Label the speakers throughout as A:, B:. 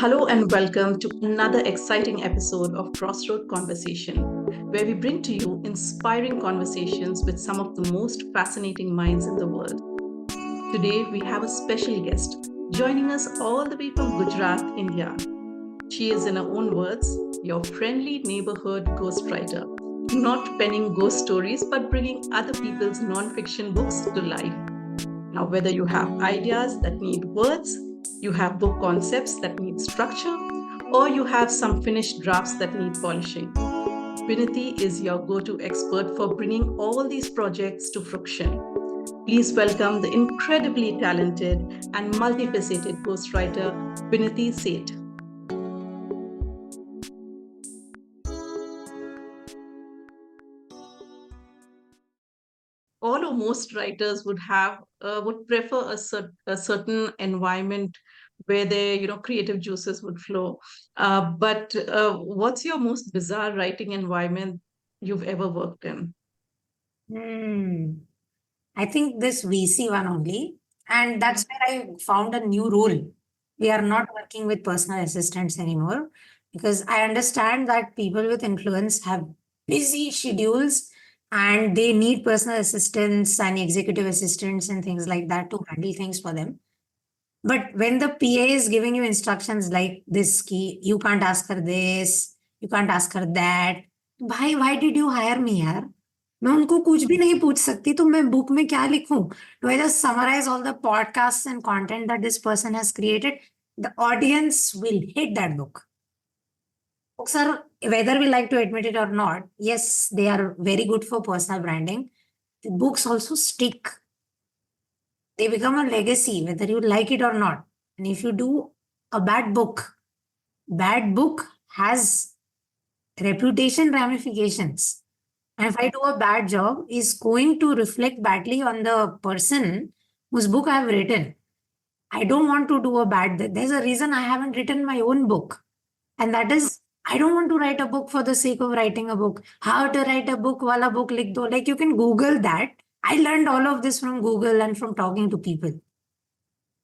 A: Hello and welcome to another exciting episode of Crossroad Conversation, where we bring to you inspiring conversations with some of the most fascinating minds in the world. Today, we have a special guest joining us all the way from Gujarat, India. She is, in her own words, your friendly neighborhood ghostwriter, not penning ghost stories but bringing other people's non-fiction books to life. Now, whether you have ideas that need words, you have book concepts that need structure, or you have some finished drafts that need polishing, Binati is your go to expert for bringing all these projects to fruition. Please welcome the incredibly talented and multifaceted ghostwriter, Binati Sheth. All or most writers would prefer a certain environment where their creative juices would flow. But what's your most bizarre writing environment you've ever worked in?
B: Hmm. I think this VC one only. And that's where I found a new rule. We are not working with personal assistants anymore because I understand that people with influence have busy schedules and they need personal assistants and executive assistants and things like that to handle things for them. But when the PA is giving you instructions like this, key, you can't ask her this, you can't ask her that. भाई why did you hire me यार? मैं उनको कुछ भी नहीं पूछ सकती तो मैं बुक में क्या लिखूं? Do I just summarize all the podcasts and content that this person has created? The audience will hate that book. Books are, whether we like to admit it or not, yes, they are very good for personal branding. The books also stick. They become a legacy, whether you like it or not. And if you do a bad book has reputation ramifications. And if I do a bad job, is going to reflect badly on the person whose book I have written. I don't want to do a bad. There's a reason I haven't written my own book, and that is I don't want to write a book for the sake of writing a book. How to write a book? Wala book likh do. Like you can Google that. I learned all of this from Google and from talking to people.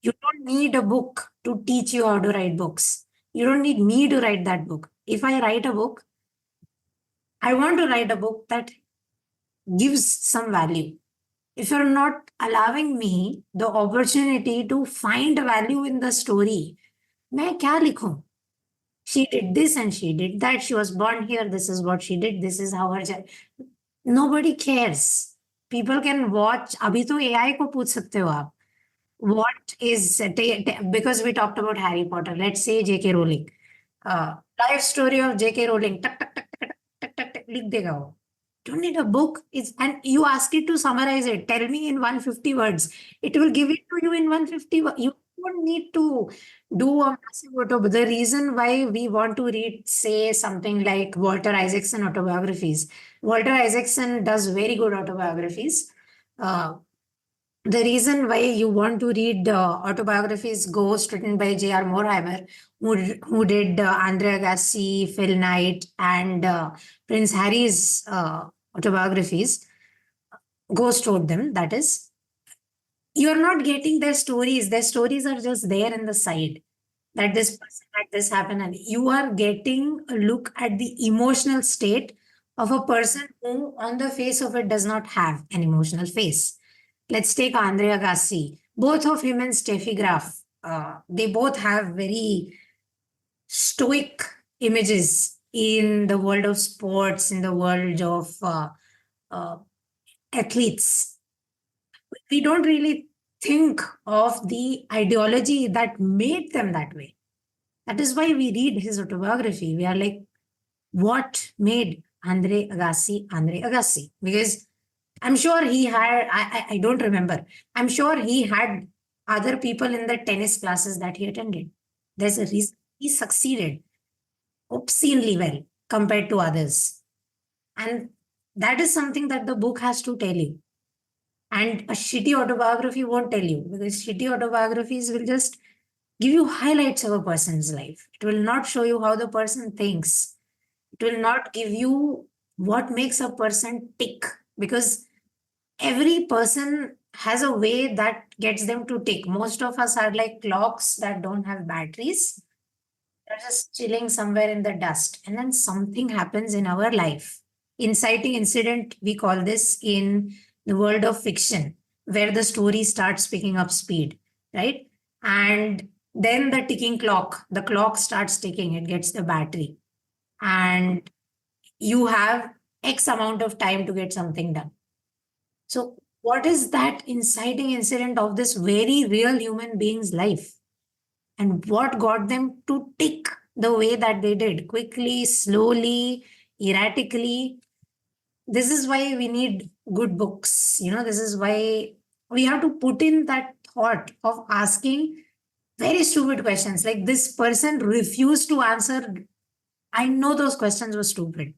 B: You don't need a book to teach you how to write books. You don't need me to write that book. If I write a book, I want to write a book that gives some value. If you're not allowing me the opportunity to find value in the story, मैं क्या लिखूं? She did this and she did that. She was born here. This is what she did. This is how her child. Nobody cares. People can watch. अभी तो AI को पूछ सकते हो आप. What is because we talked about Harry Potter. Let's say J.K. Rowling. Life story of J.K. Rowling. टक टक टक टक टक टक टक लिख देगा वो. Don't need a book. And you ask it to summarize it. Tell me in 150 words. It will give it to you in 150 words. You don't need to do a massive autobiography. The reason why we want to read, say, something like Walter Isaacson autobiographies. Walter Isaacson does very good autobiographies. The reason why you want to read autobiographies Ghost written by J.R. Mortimer, who did Andre Agassi, Phil Knight, and Prince Harry's autobiographies, Ghost wrote them, that is. You're not getting their stories. Their stories are just there in the side. That this person had this happen. And you are getting a look at the emotional state of a person who, on the face of it, does not have an emotional face. Let's take Andre Agassi. Both of him and Steffi Graf, they both have very stoic images in the world of sports, in the world of athletes. We don't really think of the ideology that made them that way. That is why we read his autobiography. We are like, what made Andre Agassi Andre Agassi? Because I'm sure he had, I don't remember. I'm sure he had other people in the tennis classes that he attended. There's a reason he succeeded obscenely well compared to others. And that is something that the book has to tell you. And a shitty autobiography won't tell you, because shitty autobiographies will just give you highlights of a person's life. It will not show you how the person thinks. It will not give you what makes a person tick, because every person has a way that gets them to tick. Most of us are like clocks that don't have batteries. You're just chilling somewhere in the dust, and then something happens in our life. Inciting incident, we call this in the world of fiction, where the story starts picking up speed, right? And then the clock starts ticking, it gets the battery, and you have X amount of time to get something done. So, what is that inciting incident of this very real human being's life? And what got them to tick the way that they did, quickly, slowly, erratically? This is why we need good books. This is why we have to put in that thought of asking very stupid questions. Like, this person refused to answer. I know those questions were stupid,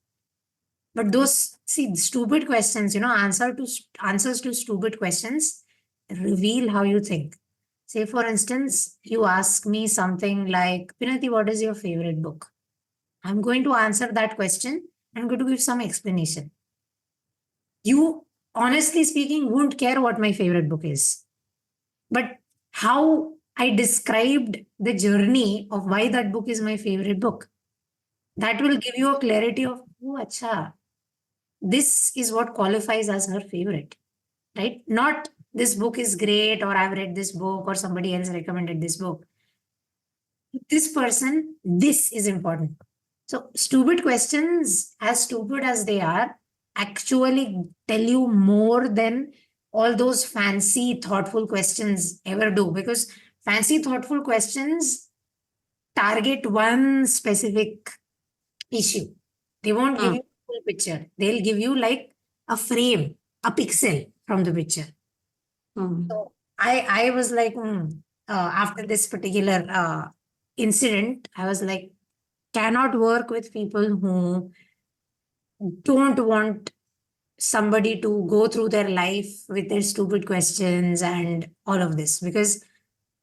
B: but those, see, stupid questions, answers to stupid questions reveal how you think. Say, for instance, you ask me something like, Pinati, what is your favorite book? I'm going to answer that question. I'm going to give some explanation. You, honestly speaking, won't care what my favorite book is. But how I described the journey of why that book is my favorite book, that will give you a clarity of, oh, acha, this is what qualifies as her favorite, right? Not this book is great, or I've read this book, or somebody else recommended this book. This person, this is important. So, stupid questions, as stupid as they are, actually tell you more than all those fancy, thoughtful questions ever do. Because fancy, thoughtful questions target one specific issue. They won't give
A: Mm,
B: you a full picture. They'll give you like a frame, a pixel from the picture.
A: mm,
B: So I was like, after this particular incident, I was like, cannot work with people who don't want somebody to go through their life with their stupid questions and all of this. Because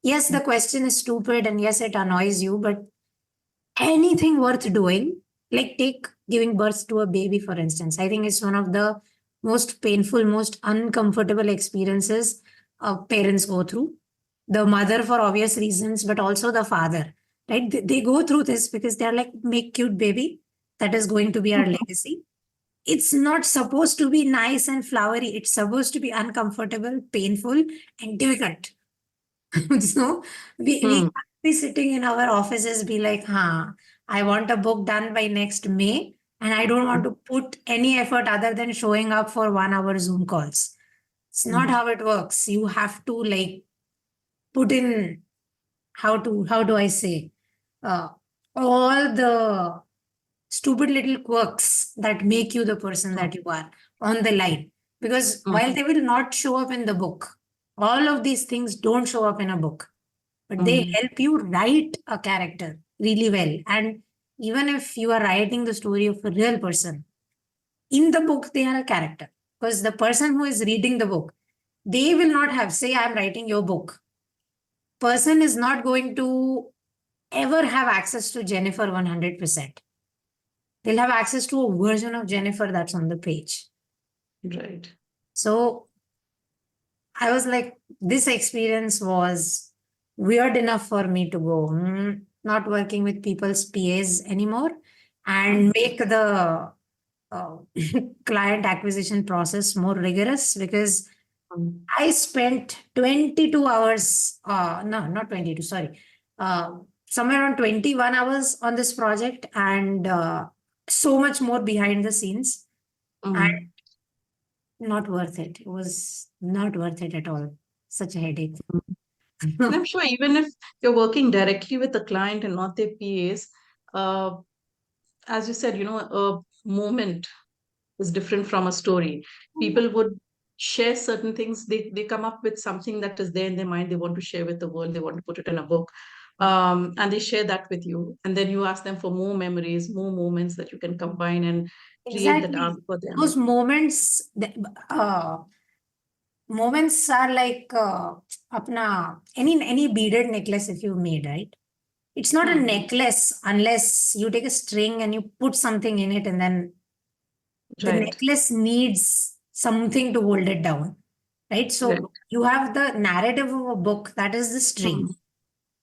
B: yes, the question is stupid, and yes, it annoys you, but anything worth doing, like take giving birth to a baby, for instance, I think it's one of the most painful, most uncomfortable experiences parents go through. The mother, for obvious reasons, but also the father, right? They go through this because they're like, make cute baby. That is going to be our legacy. It's not supposed to be nice and flowery. It's supposed to be uncomfortable, painful, and difficult. So we
A: mm,
B: can't be sitting in our offices, be like, I want a book done by next May, and I don't want to put any effort other than showing up for 1 hour Zoom calls. It's not
A: mm,
B: how it works. You have to like put in, how do I say, uh, all the stupid little quirks that make you the person
A: mm,
B: that you are on the line. Because
A: mm,
B: while they will not show up in the book, all of these things don't show up in a book, but they
A: mm,
B: help you write a character really well. And even if you are writing the story of a real person, in the book, they are a character. Because the person who is reading the book, they will not have, say, I'm writing your book. Person is not going to ever have access to Jennifer 100%. They'll have access to a version of Jennifer that's on the page.
A: right.
B: So I was like, this experience was weird enough for me to go, not working with people's PAs anymore, and
A: Mm,
B: make the uh, client acquisition process more rigorous, because
A: mm,
B: I spent 22 hours, no, not 22, sorry, somewhere around 21 hours on this project, and so much more behind the scenes. And
A: mm.
B: not worth it. It was not worth it at all. Such a headache.
A: And I'm sure even if you're working directly with the client and not their PAs, uh, as you said, a moment is different from a story. People would share certain things. They come up with something that is there in their mind. They want to share with the world. They want to put it in a book. And they share that with you. And then you ask them for more memories, more moments that you can combine and create that arc
B: Exactly.
A: for them.
B: Those moments, moments are like any beaded necklace if you made, right? It's not a
A: Hmm.
B: necklace unless you take a string and you put something in it, and then the
A: Right.
B: necklace needs something to hold it down, right?
A: Right.
B: So you have the narrative of a book, that is the
A: Hmm.
B: string.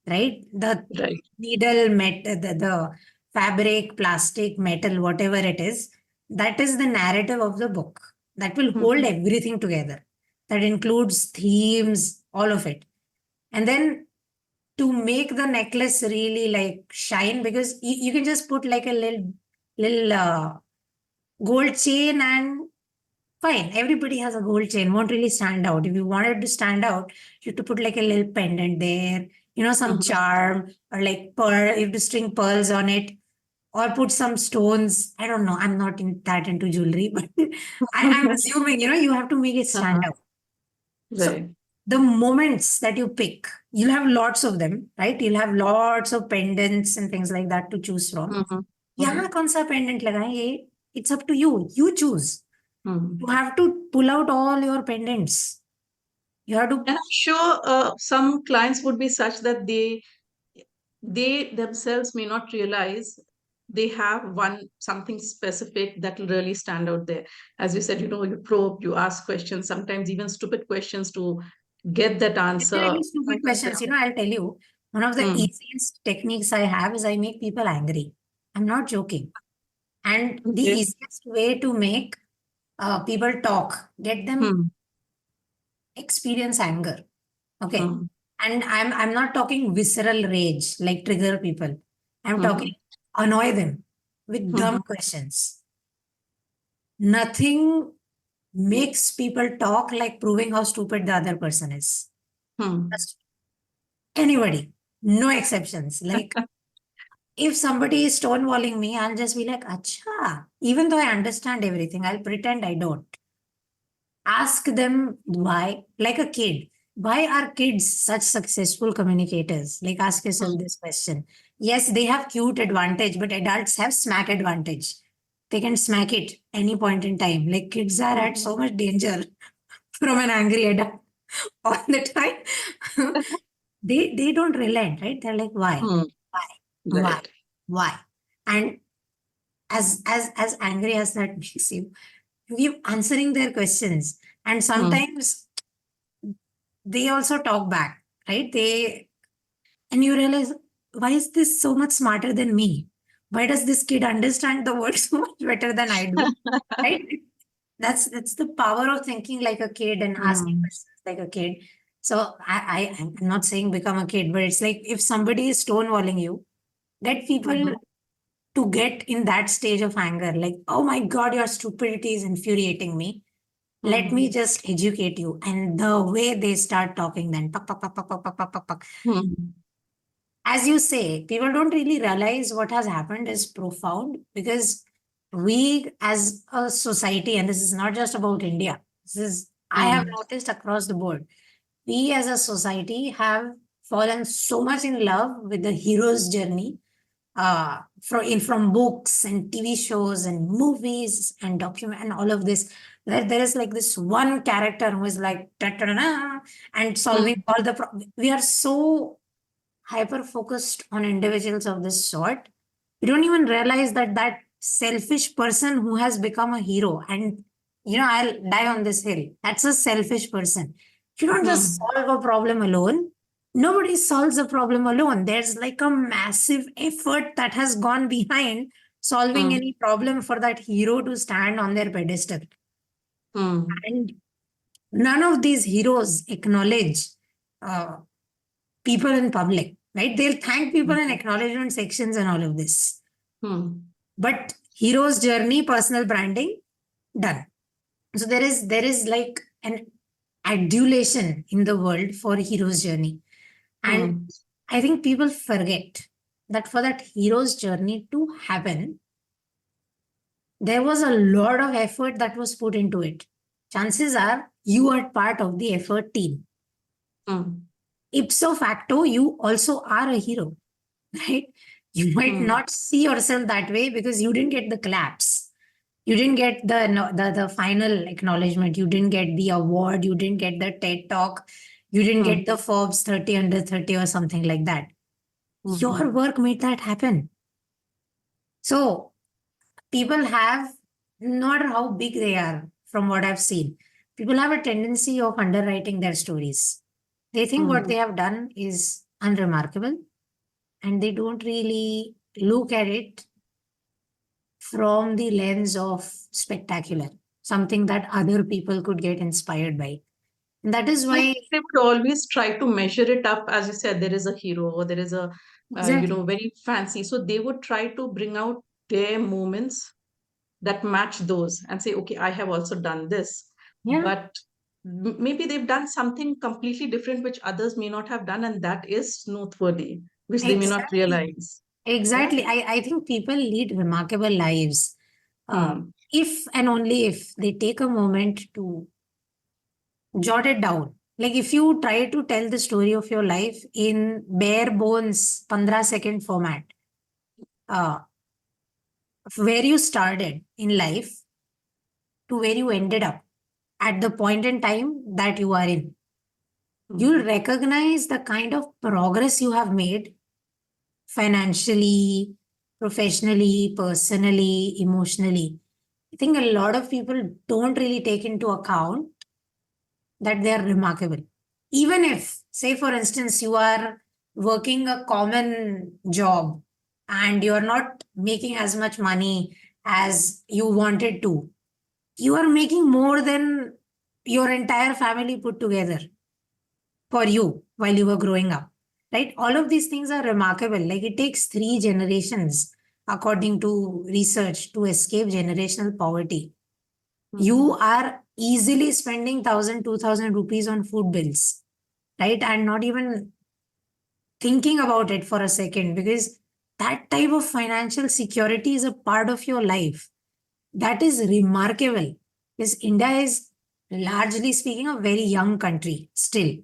B: right? The
A: Right.
B: needle, the fabric, plastic, metal, whatever it is, that is the narrative of the book. That will hold
A: Mhm.
B: everything together. That includes themes, all of it. And then to make the necklace really like shine, because you can just put like a little gold chain and fine, everybody has a gold chain, won't really stand out. If you wanted to stand out, you have to put like a little pendant there, some
A: Mhm.
B: charm or like pearl, you have to string pearls on it or put some stones. I don't know. I'm not that into jewelry, but I'm assuming, you have to make it stand
A: Uh-huh.
B: out. So
A: Right.
B: the moments that you pick, you'll have lots of them, right? You'll have lots of pendants and things like that to choose from.
A: Mhm.
B: यहाँ
A: Mhm.
B: कौन सा pendant लगाएं ये? It's up to you. You choose. You
A: Mhm.
B: have to pull out all your pendants. You have to.
A: And I'm sure some clients would be such that they themselves may not realize they have one something specific that will really stand out there. As you said, you probe, you ask questions, sometimes even stupid questions to get that answer.
B: Definitely stupid
A: Sometimes
B: questions. I'll tell you, one of the
A: Hmm.
B: easiest techniques I have is I make people angry. I'm not joking. And the
A: Okay.
B: easiest way to make people talk, get them
A: Hmm.
B: experience anger. Okay.
A: Hmm.
B: And I'm not talking visceral rage, like trigger people. I'm talking
A: Hmm.
B: annoy them with dumb
A: Hmm.
B: questions. Nothing makes people talk like proving how stupid the other person is.
A: Hmm.
B: Just anybody, no exceptions. Like if somebody is stonewalling me, I'll just be like, Acha. Even though I understand everything, I'll pretend I don't. Ask them why, like a kid. Why are kids such successful communicators? Like ask yourself
A: Hmm.
B: this question. Yes, they have cute advantage, but adults have smack advantage. They can smack it any point in time. Like kids are at so much danger from an angry adult all the time. They don't relent, right? They're like, why?
A: Hmm.
B: Why? Why?
A: Right.
B: Why? And as angry as that makes you, you keep answering their questions. And
A: Hmm.
B: sometimes they also talk back, right? And you realize, why is this so much smarter than me? Why does this kid understand the word so much better than I do? Right? That's the power of thinking like a kid and asking
A: Hmm.
B: questions like a kid. So I'm not saying become a kid, but it's like if somebody is stonewalling you, get people
A: Mhm.
B: to get in that stage of anger, like, oh my God, your stupidity is infuriating me. Let me
A: Hmm.
B: just educate you. And the way they start talking, then puck, puck, puck, puck, puck, puck, puck, puck, puck.
A: Hmm.
B: As you say, people don't really realize what has happened is profound because we as a society, and this is not just about India, this is, I have
A: Hmm.
B: noticed across the board, we as a society have fallen so much in love with the hero's journey from books and TV shows and movies and document and all of this. There is like this one character who is like "Ta-ta-da-da," and solving
A: Hmm.
B: all the. We are so hyper focused on individuals of this sort. We don't even realize that that selfish person who has become a hero, and I'll die on this hill. That's a selfish person. You don't just
A: Hmm.
B: solve a problem alone. Nobody solves a problem alone. There's like a massive effort that has gone behind solving
A: Hmm.
B: any problem for that hero to stand on their pedestal.
A: Hmm.
B: And none of these heroes acknowledge uh, people in public, right? They'll thank people in acknowledgement sections and all of this.
A: Hmm.
B: But hero's journey, personal branding, done. So there is like an adulation in the world for hero's journey. And
A: Hmm.
B: I think people forget that for that hero's journey to happen, there was a lot of effort that was put into it. Chances are you are part of the effort team.
A: Hmm.
B: Ipso facto, you also are a hero, right? You might
A: Hmm.
B: not see yourself that way because you didn't get the claps. You didn't get the, no, the final acknowledgement. You didn't get the award. You didn't get the TED talk. You didn't
A: Hmm.
B: get the Forbes 30 under 30 or something like that. Your
A: Hmm.
B: work made that happen. So people have, no matter how big they are, from what I've seen, people have a tendency of underwriting their stories. They think what
A: Hmm.
B: they have done is unremarkable, and they don't really look at it from the lens of spectacular, something that other people could get inspired by. And that is
A: I
B: why,
A: think they would always try to measure it up. As you said, there is a hero or there is a,
B: exactly,
A: very fancy. So they would try to bring out their moments that match those and say, okay, I have also done this.
B: yeah,
A: But maybe they've done something completely different, which others may not have done. And that is noteworthy, which they may not
B: exactly,
A: realize. Yeah.
B: exactly. I think people lead remarkable lives
A: Hmm.
B: if and only if they take a moment to jot it down. Like if you try to tell the story of your life in bare bones 15-second format, uh, where you started in life to where you ended up at the point in time that you are in, you'll
A: Hmm.
B: recognize the kind of progress you have made financially, professionally, personally, emotionally. I think a lot of people don't really take into account that they are remarkable. Even if, say, for instance, you are working a common job and you're not making as much money as you wanted to, you are making more than your entire family put together for you while you were growing up, right? All of these things are remarkable. Like it takes 3 generations, according to research, to escape generational poverty. You
A: Hmm.
B: are easily spending 1,000, 2,000 rupees on food bills, right? And not even thinking about it for a second, because that type of financial security is a part of your life. That is remarkable, because India is, largely speaking, a very young country still.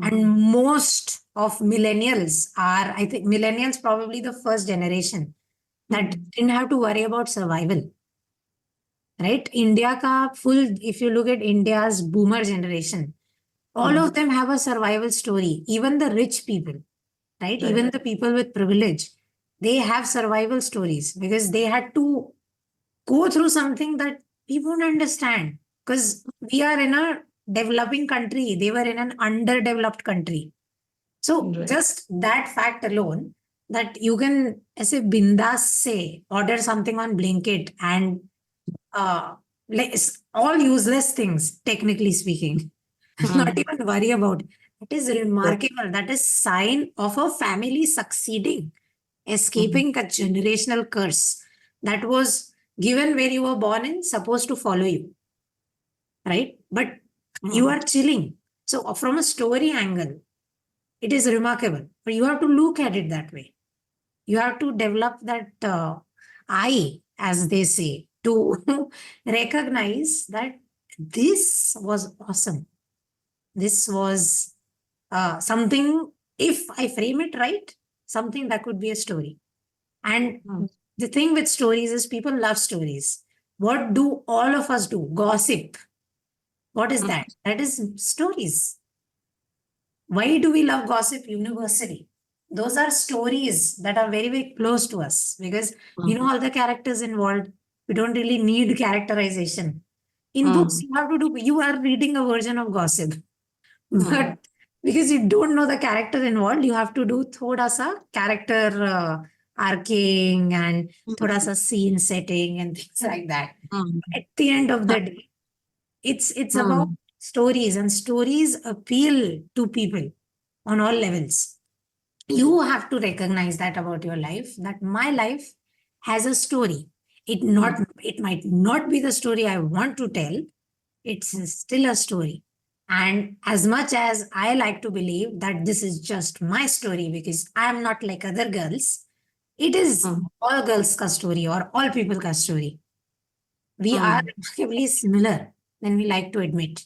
B: And
A: Hmm.
B: most of millennials are, I think, millennials probably the first generation that
A: Hmm.
B: didn't have to worry about survival, right? India ka full, if you look at India's boomer generation, all
A: Hmm.
B: of them have a survival story. Even the rich people, right? Even
A: Right.
B: the people with privilege, they have survival stories because they had to go through something that we won't understand, because we are in a developing country. They were in an underdeveloped country. So
A: Right.
B: just that fact alone, that you can, as a bindas say, order something on Blinkit and like it's all useless things, technically speaking. Not
A: Hmm.
B: even worry about. It is
A: Right.
B: remarkable. That is sign of a family succeeding,
A: Hmm.
B: escaping a generational curse that was given where you were born in, supposed to follow you, right? But you
A: Hmm.
B: are chilling. So from a story angle, it is remarkable. But you have to look at it that way. You have to develop that eye, as they say, to recognize that this was awesome. This was something, if I frame it right, something that could be a story. And
A: Hmm.
B: the thing with stories is people love stories. What do all of us do? Gossip. What is that? That is stories. Why do we love gossip universally? Those are stories that are very, very close to us because we know
A: Hmm.
B: all the characters involved. We don't really need characterization. In books,
A: Hmm.
B: you have to do, you are reading a version of gossip.
A: Hmm.
B: But because you don't know the character involved, you have to do thoda sa character arcing and thoda sa scene setting and things like that.
A: Hmm.
B: At the end of the day, it's about
A: Hmm.
B: stories, and stories appeal to people on all levels. You have to recognize that about your life, that my life has a story. It might not be the story I want to tell, it's still a story. And as much as I like to believe that this is just my story because I'm not like other girls, it is
A: Hmm.
B: all girls' ka story or all people ka story. We are
A: Hmm.
B: remarkably similar than we like to admit.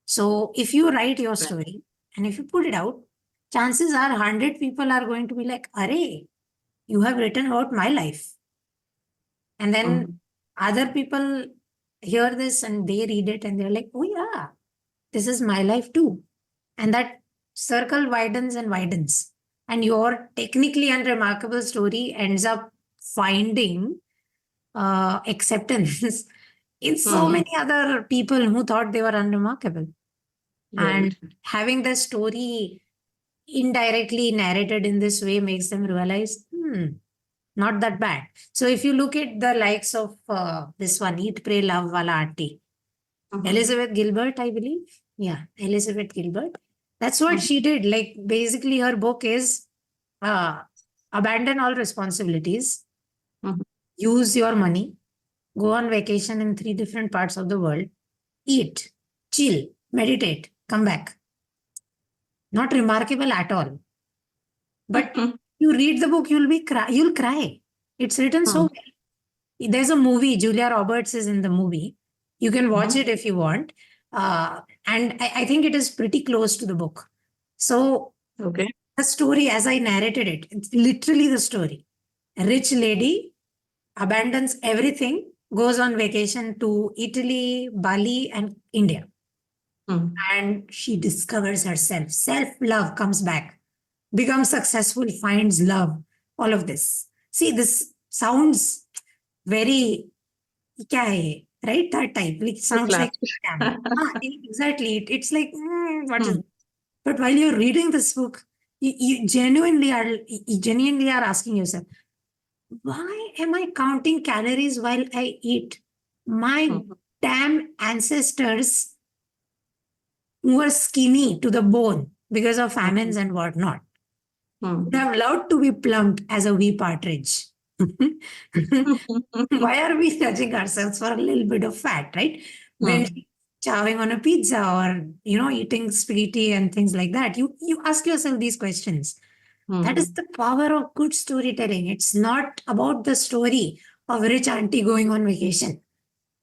B: So if you write your
A: Right.
B: story and if you put it out, chances are 100 people are going to be like, Array, you have written about my life. And then
A: Hmm.
B: other people hear this and they read it and they're like, oh, yeah, this is my life too. And that circle widens and widens. And your technically unremarkable story ends up finding acceptance in so
A: Hmm.
B: many other people who thought they were unremarkable.
A: Right.
B: And having the story indirectly narrated in this way makes them realize, not that bad. So if you look at the likes of this one, Eat, Pray, Love Wala Auntie, Elizabeth Gilbert, I believe. Yeah, Elizabeth Gilbert. That's what she did. Like, basically, her book is uh, abandon all responsibilities, use your money, go on vacation in 3 different parts of the world, eat, chill, meditate, come back. Not remarkable at all. But you read the book, you'll cry. It's written so well. There's a movie, Julia Roberts is in the movie. You can watch it if you want. And I think it is pretty close to the book. So
A: Okay.
B: the story, as I narrated it, it's literally the story. A rich lady abandons everything, goes on vacation to Italy, Bali, and India. And she discovers herself. Self love comes back, becomes successful, finds love, all of this. See, this sounds very, kya hai ye? Right? That type. Like, sounds like scam. Exactly. It's like, what is. But while you're reading this book, you genuinely are asking yourself, why am I counting calories while I eat? My damn ancestors who were skinny to the bone because of famines and whatnot would have loved to be plumped as a wee partridge. Why are we judging ourselves for a little bit of fat, right? When chowing on a pizza or eating spaghetti and things like that, you ask yourself these questions. That is the power of good storytelling. It's not about the story of rich auntie going on vacation.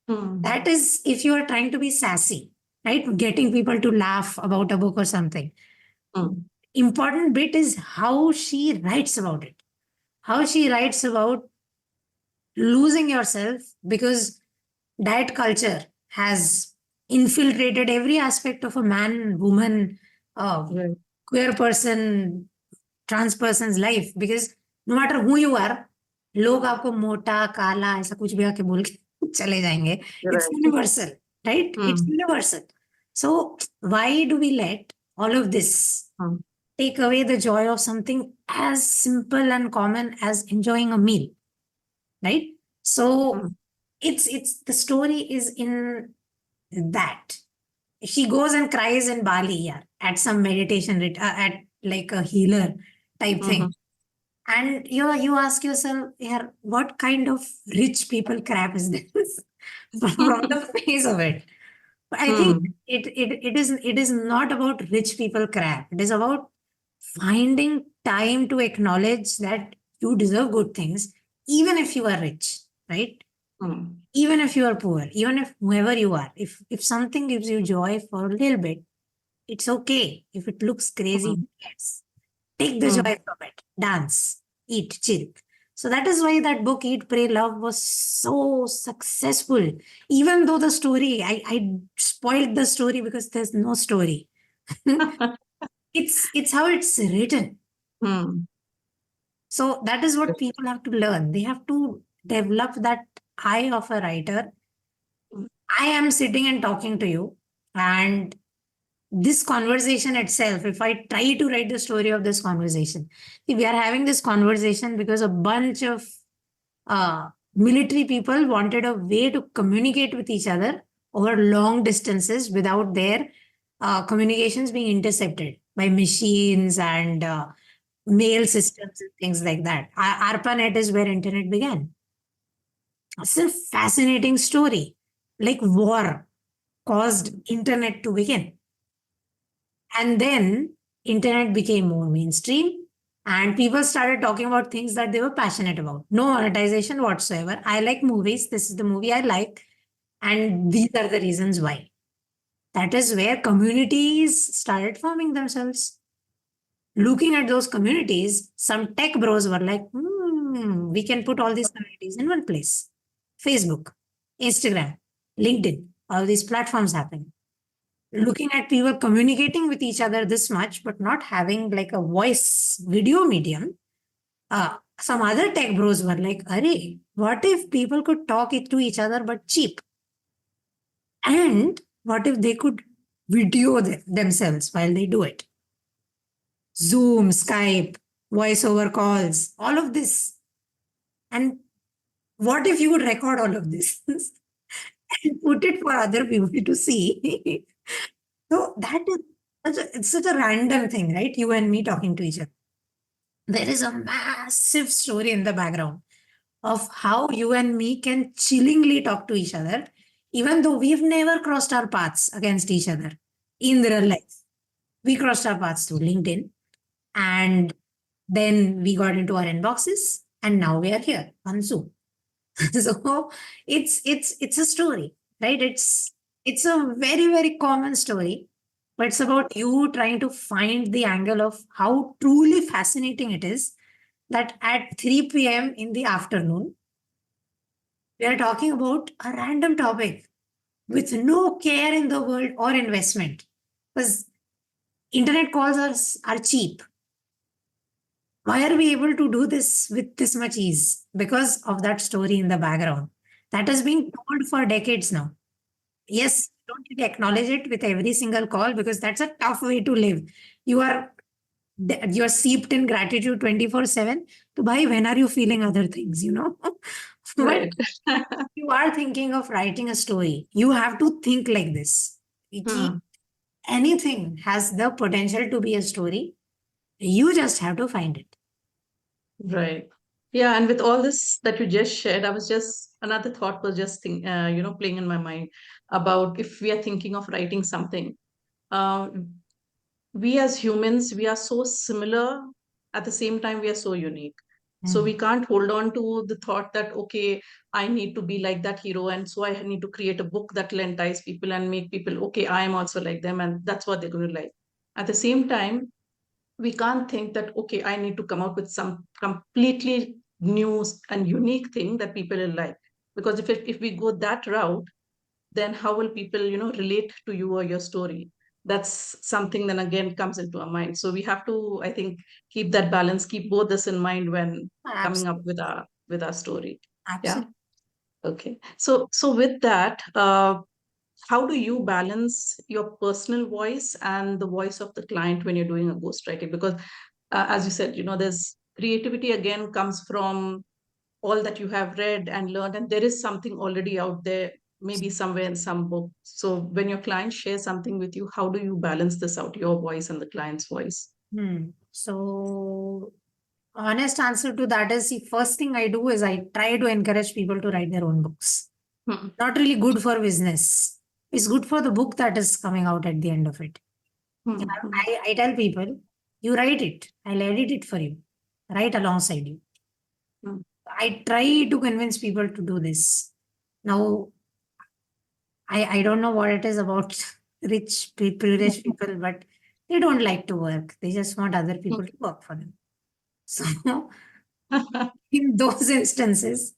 B: That is if you are trying to be sassy, right? Getting people to laugh about a book or something. Important bit is how she writes about it. How she writes about losing yourself because diet culture has infiltrated every aspect of a man, woman, queer person, trans person's life. Because no matter who you are, लोग आपको मोटा काला ऐसा कुछ भी आके बोल के चले जाएंगे. It's universal, right? It's universal. So why do we let all of this take away the joy of something as simple and common as enjoying a meal, right? So it's the story is in that. She goes and cries in Bali, yeah, at some meditation at like a healer type thing. And you ask yourself, yeah, what kind of rich people crap is this? From the face of it. I think it is not about rich people crap. It is about finding time to acknowledge that you deserve good things, even if you are rich, right? Even if you are poor, even if whoever you are, if something gives you joy for a little bit, it's okay. If it looks crazy, who cares? Take the joy from it. Dance, eat, chill. So that is why that book, Eat, Pray, Love, was so successful. Even though the story, I spoiled the story because there's no story. It's how it's written. So that is what people have to learn. They have to develop that eye of a writer. I am sitting and talking to you, and this conversation itself, if I try to write the story of this conversation, see, we are having this conversation because a bunch of military people wanted a way to communicate with each other over long distances without their communications being intercepted by machines and mail systems and things like that. ARPANET is where internet began. It's a fascinating story. Like war caused internet to begin. And then internet became more mainstream and people started talking about things that they were passionate about. No monetization whatsoever. I like movies. This is the movie I like. And these are the reasons why. That is where communities started forming themselves. Looking at those communities, some tech bros were like, we can put all these communities in one place. Facebook, Instagram, LinkedIn, all these platforms happen. Looking at people communicating with each other this much, but not having like a voice video medium, some other tech bros were like, Arey, what if people could talk to each other but cheap? And what if they could video themselves while they do it? Zoom, Skype, voice over calls, all of this. And what if you would record all of this and put it for other people to see? So that is it's such a random thing, right? You and me talking to each other. There is a massive story in the background of how you and me can chillingly talk to each other, even though we've never crossed our paths against each other in real life. We crossed our paths through LinkedIn, and then we got into our inboxes, and now we are here on Zoom. So it's a story, right? It's a very, very common story, but it's about you trying to find the angle of how truly fascinating it is that at 3 p.m. in the afternoon, we are talking about a random topic with no care in the world or investment. Because internet calls are cheap. Why are we able to do this with this much ease? Because of that story in the background that has been told for decades now. Yes, don't really acknowledge it with every single call because that's a tough way to live. You are you're seeped in gratitude 24/7. So bhai, when are you feeling other things, But
A: Right.
B: you are thinking of writing a story. You have to think like this.
A: Hmm.
B: Anything has the potential to be a story. You just have to find it.
A: Right. Yeah, and with all this that you just shared, I was just another thought was just playing in my mind about if we are thinking of writing something. Uh, we as humans, we are so similar, at the same time we are so unique. So we
B: Mm.
A: can't hold on to the thought that okay, I need to be like that hero, and so I need to create a book that will entice people and make people okay, I am also like them, and that's what they're going to like. At the same time, we can't think that okay, I need to come out with some completely new and unique thing that people will like, because if we go that route, then how will people relate to you or your story? That's something then again comes into our mind. So we have to, I think, keep that balance, keep both this in mind when coming up
B: Absolutely.
A: with our story. Yeah.
B: Absolutely.
A: Okay. So with that, how do you balance your personal voice and the voice of the client when you're doing a ghostwriting? Because as you said, there's creativity again comes from all that you have read and learned, and there is something already out there, maybe somewhere in some book. So when your client shares something with you, how do you balance this out, your voice and the client's voice?
B: So, honest answer to that is the first thing I do is I try to encourage people to write their own books.
A: Hmm.
B: Not really good for business. It's good for the book that is coming out at the end of it.
A: Hmm. Hmm.
B: I tell people, you write it, I'll edit it for you, write alongside you.
A: Hmm.
B: I try to convince people to do this. Now, I don't know what it is about privileged people, but they don't like to work. They just want other people to work for them. So, in those instances,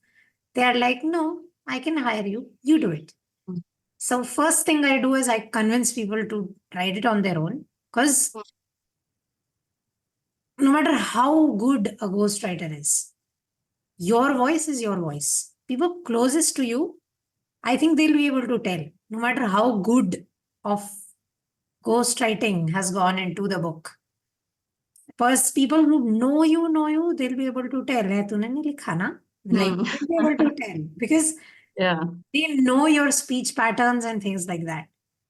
B: they are like, no, I can hire you. You do it. So, first thing I do is I convince people to write it on their own. Because no matter how good a ghostwriter is your voice. People closest to you, I think they'll be able to tell, no matter how good of ghostwriting has gone into the book. Because people who know you, they'll be able to tell. "Eh, तूने नहीं लिखा ना?" Like,
A: Hmm.
B: they'll be able to tell because
A: Yeah.
B: they know your speech patterns and things like that.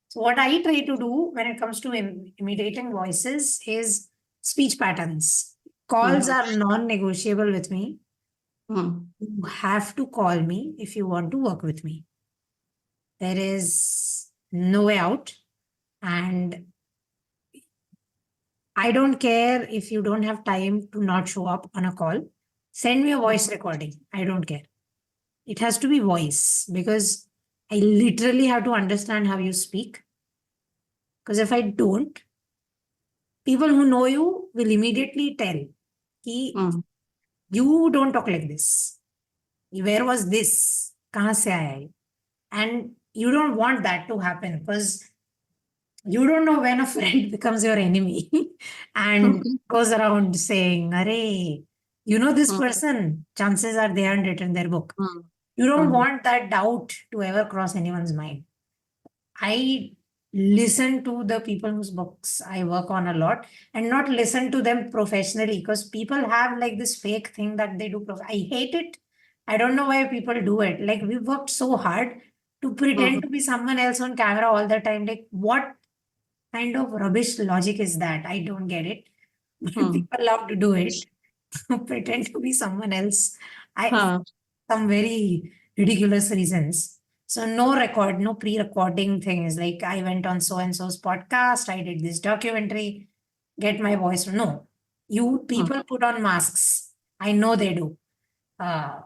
B: So, what I try to do when it comes to imitating voices is speech patterns. Calls
A: Hmm.
B: are non negotiable with me.
A: Hmm.
B: You have to call me if you want to work with me. There is no way out. And I don't care if you don't have time to not show up on a call. Send me a voice recording. I don't care. It has to be voice because I literally have to understand how you speak. Because if I don't, people who know you will immediately tell कि
A: Hmm.
B: you don't talk like this. Where was this? कहाँ से आया ये? And you don't want that to happen because you don't know when a friend becomes your enemy and goes around saying, Arey, you know this
A: Hmm.
B: person, chances are they haven't written their book.
A: Hmm.
B: You don't
A: Hmm.
B: want that doubt to ever cross anyone's mind. I listen to the people whose books I work on a lot and not listen to them professionally, because people have like this fake thing that they do. I hate it. I don't know why people do it. Like, we worked so hard to pretend to be someone else on camera all the time. Like, what kind of rubbish logic is that? I don't get it. But
A: Hmm.
B: people love to do it, pretend to be someone else. I
A: Huh.
B: some very ridiculous reasons. So no pre-recording things like I went on so and so's podcast, I did this documentary, get my voice. No, you
A: Hmm.
B: people put on masks. I know they do. Uh,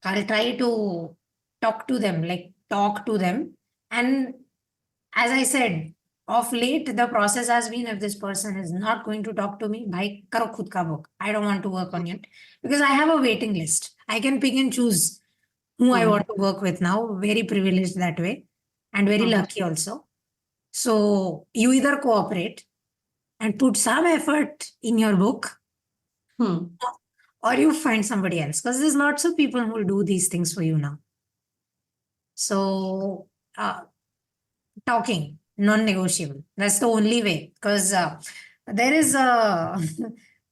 B: I'll try to talk to them. And as I said, of late, the process has been if this person is not going to talk to me, bhai, karo khud ka book. I don't want to work on it because I have a waiting list. I can pick and choose who I
A: Hmm.
B: want to work with now. Very privileged that way and very
A: Hmm.
B: lucky also. So you either cooperate and put some effort in your book,
A: Hmm.
B: or you find somebody else, because there's lots of people who will do these things for you now. So talking, non-negotiable. That's the only way, because there is a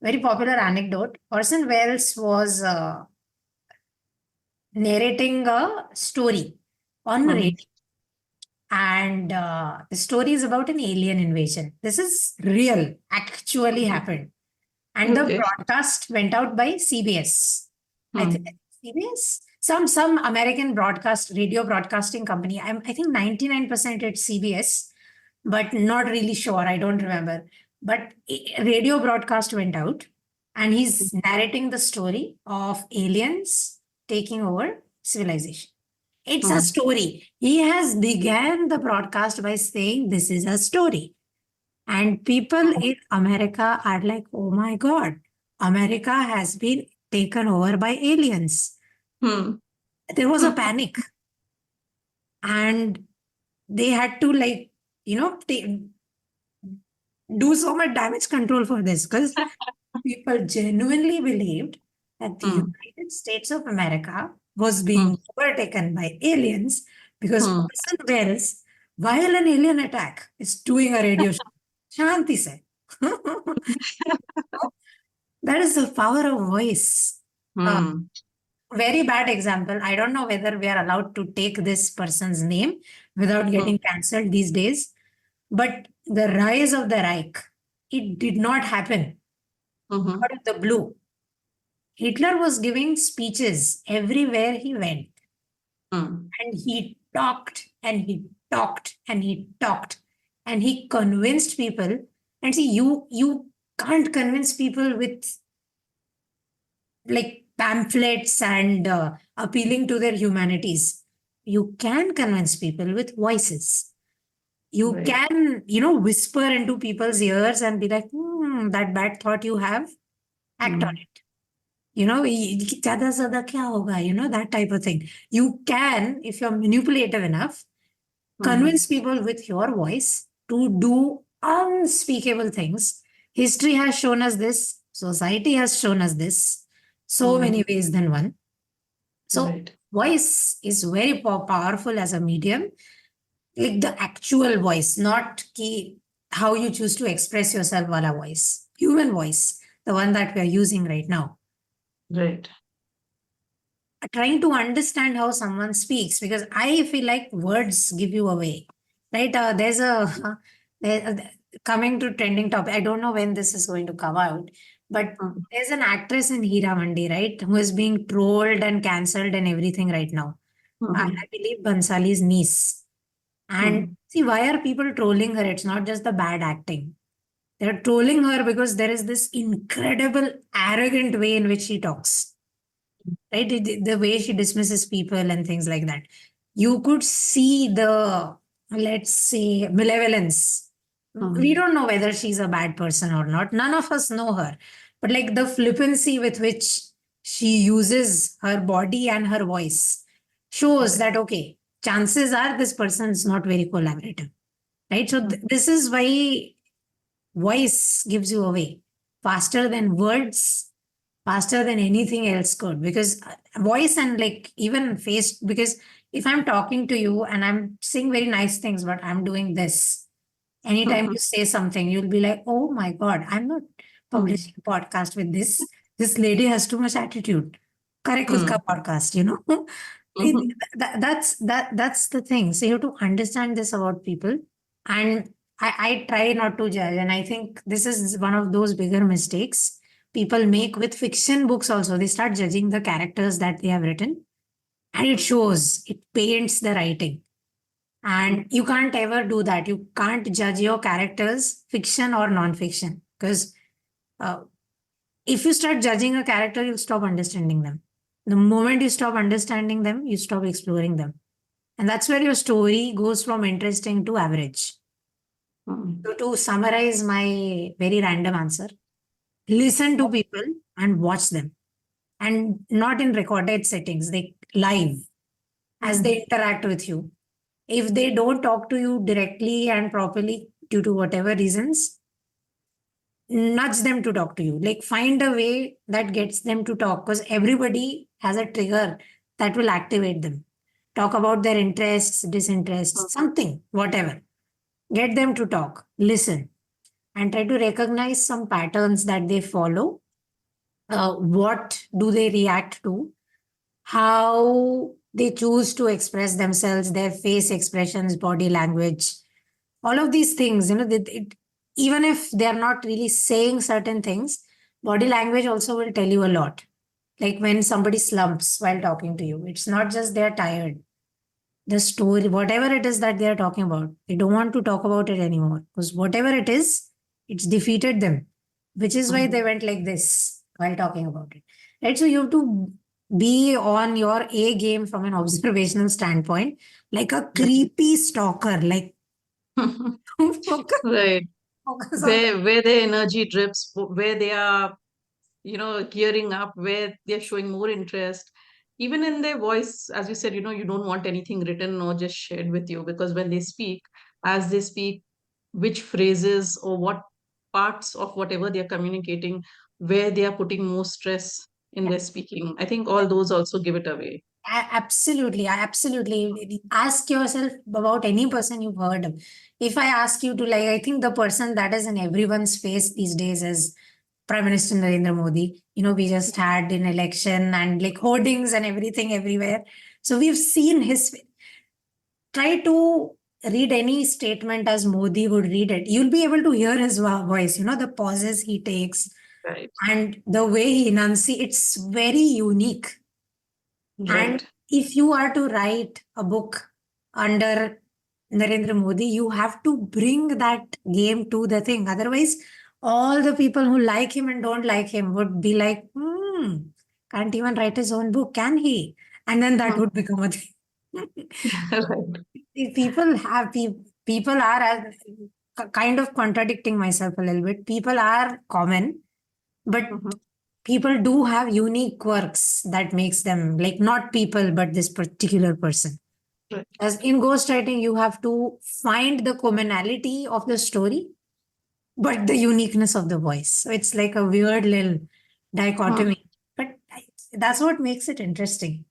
B: very popular anecdote. Orson Welles was narrating a story on radio,
A: Hmm.
B: and the story is about an alien invasion. This is real, actually happened. And the
A: Okay.
B: broadcast went out by CBS. I think
A: Hmm.
B: CBS, some American broadcast radio broadcasting company. I think 99% it's CBS, but not really sure. I don't remember. But radio broadcast went out, and he's narrating the story of aliens taking over civilization. It's a
A: Hmm.
B: story. He has began the broadcast by saying this is a story. And people in America are like, oh my God, America has been taken over by aliens.
A: Hmm.
B: There was a
A: Hmm.
B: panic, and they had to, like, do so much damage control for this, because people genuinely believed that the
A: Hmm.
B: United States of America was
A: Hmm.
B: being overtaken by aliens, because
A: Hmm.
B: Orson Welles, while an alien attack, is doing a radio show. Shanti se. That is the power of voice. Uh,
A: Hmm.
B: very bad example. I don't know whether we are allowed to take this person's name without
A: Hmm.
B: getting cancelled these days. But the rise of the Reich, it did not happen
A: Hmm.
B: out of the blue. Hitler was giving speeches everywhere he went,
A: Hmm.
B: and he talked and he talked and he talked, and he convinced people. And see, you can't convince people with like pamphlets and appealing to their humanities. You can convince people with voices. You
A: Right.
B: can, whisper into people's ears and be like, that bad thought you have, act on
A: Hmm.
B: it. Zyada se zyada kya hoga, that type of thing. You can, if you're manipulative enough,
A: Hmm.
B: convince people with your voice to do unspeakable things. History has shown us this, society has shown us this, so
A: Hmm.
B: many ways than one. So,
A: Right.
B: voice is very powerful as a medium, like the actual voice, not how you choose to express yourself via voice, human voice, the one that we are using right now.
A: Right.
B: Trying to understand how someone speaks, because I feel like words give you away, right? There's a there, coming to trending topic. I don't know when this is going to come out, but
A: Hmm.
B: there's an actress in Hira Mandi, right, who is being trolled and cancelled and everything right now.
A: Hmm.
B: I believe Bansali's niece. And
A: Hmm.
B: see, why are people trolling her? It's not just the bad acting. They're trolling her because there is this incredible, arrogant way in which she talks, right? The way she dismisses people and things like that. You could see the, let's say, malevolence. We
A: Hmm.
B: don't know whether she's a bad person or not. None of us know her. But like the flippancy with which she uses her body and her voice shows
A: Right.
B: that, okay, chances are this person is not very collaborative, right? So
A: Hmm.
B: this is why voice gives you away faster than words, faster than anything else could, because voice and like even face, because if I'm talking to you and I'm saying very nice things, but I'm doing this, anytime you say something, you'll be like, oh my God, I'm not publishing a podcast with this. This lady has too much attitude. Correct with ka podcast, you know. That's the thing. So you have to understand this about people. And I try not to judge. And I think this is one of those bigger mistakes people make with fiction books also. They start judging the characters that they have written. And it shows, it paints the writing. And you can't ever do that. You can't judge your characters, fiction or non-fiction. Because uh, if you start judging a character, you'll stop understanding them. The moment you stop understanding them, you stop exploring them. And that's where your story goes from interesting to average. So, to summarize my very random answer, listen to people and watch them. And not in recorded settings, they live as they interact with you. If they don't talk to you directly and properly due to whatever reasons, nudge them to talk to you. Like find a way that gets them to talk because everybody has a trigger that will activate them. Talk about their interests, disinterests, something, whatever. Get them to talk, listen, and try to recognize some patterns that they follow. What do they react to? How they choose to express themselves, their face expressions, body language, all of these things, even if they're not really saying certain things, body language also will tell you a lot. Like when somebody slumps while talking to you, it's not just they're tired. The story, whatever it is that they're talking about, they don't want to talk about it anymore because whatever it is, it's defeated them, which is why they went like this while talking about it. Right. So you have to be on your A game from an observational standpoint, like a creepy stalker, like focus,
A: Right.
B: focus on the.
A: Where their energy drips, where they are, gearing up, where they're showing more interest. Even in their voice, as you said, you don't want anything written or just shared with you, because when they speak, as they speak, which phrases or what parts of whatever they're communicating, where they are putting more stress in
B: Yeah.
A: their speaking, I think all those also give it away.
B: Absolutely. Absolutely. Ask yourself about any person you've heard of. If I ask you to, like, I think the person that is in everyone's face these days is Prime Minister Narendra Modi. We just had an election and like hoardings and everything everywhere. So we've seen his. Try to read any statement as Modi would read it. You'll be able to hear his voice, the pauses he takes
A: Right.
B: and the way he enunciates. It's very unique. And
A: Right.
B: if you are to write a book under Narendra Modi, you have to bring that game to the thing. Otherwise, all the people who like him and don't like him would be like, can't even write his own book, can he? And then that would become a thing.
A: Right.
B: People are kind of contradicting myself a little bit. People are common, but
A: Mhm.
B: people do have unique quirks that makes them like not people but this particular person.
A: Right.
B: As in ghostwriting, you have to find the commonality of the story but the uniqueness of the voice. So it's like a weird little
A: Hmm.
B: dichotomy, but that's what makes it interesting.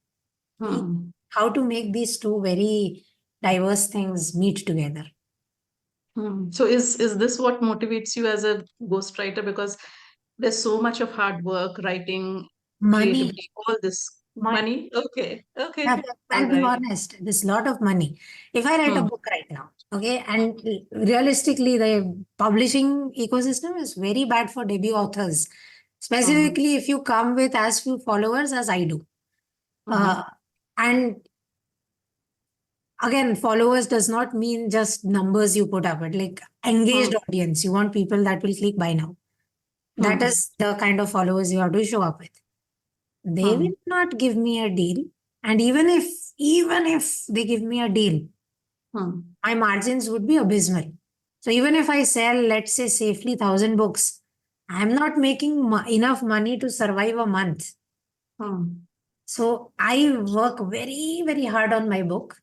A: Hmm.
B: How to make these two very diverse things meet together.
A: So is this what motivates you as a ghostwriter? Because there's so much of hard work, writing,
B: Money.
A: creativity, all this money. Okay,
B: Yeah,
A: okay, all
B: I'll be
A: right.
B: honest, there's a lot of money. If I write a
A: Hmm.
B: book right now, okay, and realistically, the publishing ecosystem is very bad for debut authors,
A: Hmm.
B: specifically if you come with as few followers as I do.
A: Hmm.
B: Uh, and again, followers does not mean just numbers you put up, but like
A: Hmm.
B: engaged audience. You want people that will click buy now. That
A: Hmm.
B: is the kind of followers you have to show up with. They
A: Hmm.
B: will not give me a deal. And even if they give me a deal,
A: Hmm.
B: my margins would be abysmal. So even if I sell, let's say safely 1,000 books, I'm not making enough money to survive a month.
A: Hmm.
B: So I work very, very hard on my book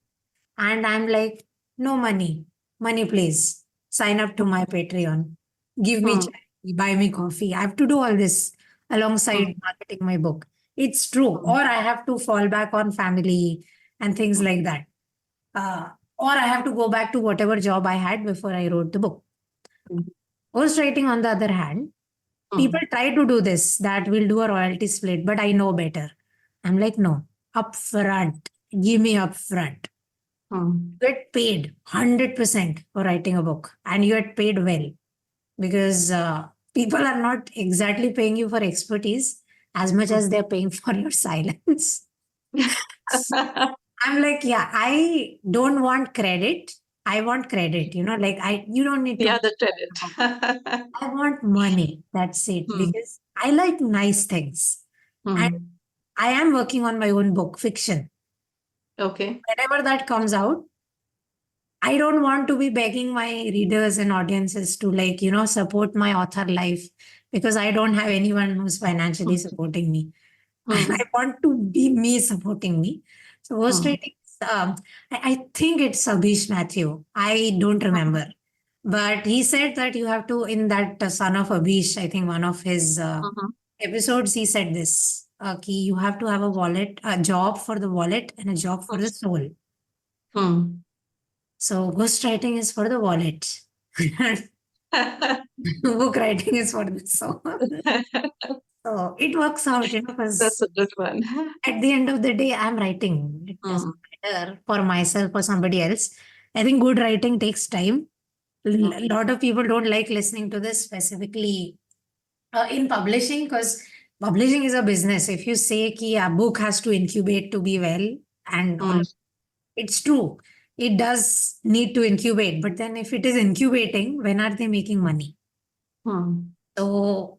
B: and I'm like, no money, money please. Sign up to my Patreon. Give me
A: Hmm.
B: chai, buy me coffee. I have to do all this
A: Hmm.
B: alongside marketing my book. It's true.
A: Hmm.
B: Or I have to fall back on family and things like that. Or I have to go back to whatever job I had before I wrote the book.
A: Mm.
B: Ghostwriting, on the other hand, people
A: Mm.
B: try to do this, that we'll do a royalty split, but I know better. I'm like, no, upfront. Give me upfront.
A: Mm.
B: You get paid 100% for writing a book, and you get paid well, because people are not exactly paying you for expertise as much as they're paying for your silence. I'm like, yeah, I don't want credit. I want credit. Like, you don't need to.
A: Yeah, the credit.
B: I want money. That's it.
A: Hmm.
B: Because I like nice things. And
A: Hmm.
B: I am working on my own book, fiction.
A: Okay.
B: Whenever that comes out, I don't want to be begging my readers and audiences to, like, support my author life, because I don't have anyone who's financially supporting me. I
A: Hmm.
B: want to be me supporting me. So worst
A: Hmm.
B: rating, I think it's Abhish Matthew. I don't remember. But he said that you have to, in that Son of Abhish, I think one of his
A: Mhm.
B: episodes, he said this, you have to have a job for the wallet and a job for the soul.
A: Hmm.
B: So ghostwriting is for the wallet. Book writing is for the soul. So it works out,
A: That's
B: because
A: a good one.
B: at the end of the day, I'm writing. It doesn't
A: Hmm.
B: matter for myself or somebody else. I think good writing takes time.
A: Hmm.
B: A lot of people don't like listening to this, specifically in publishing, because publishing is a business. If you say ki a book has to incubate to be well, and all,
A: Hmm.
B: it's true. It does need to incubate. But then if it is incubating, when are they making money?
A: Hmm.
B: So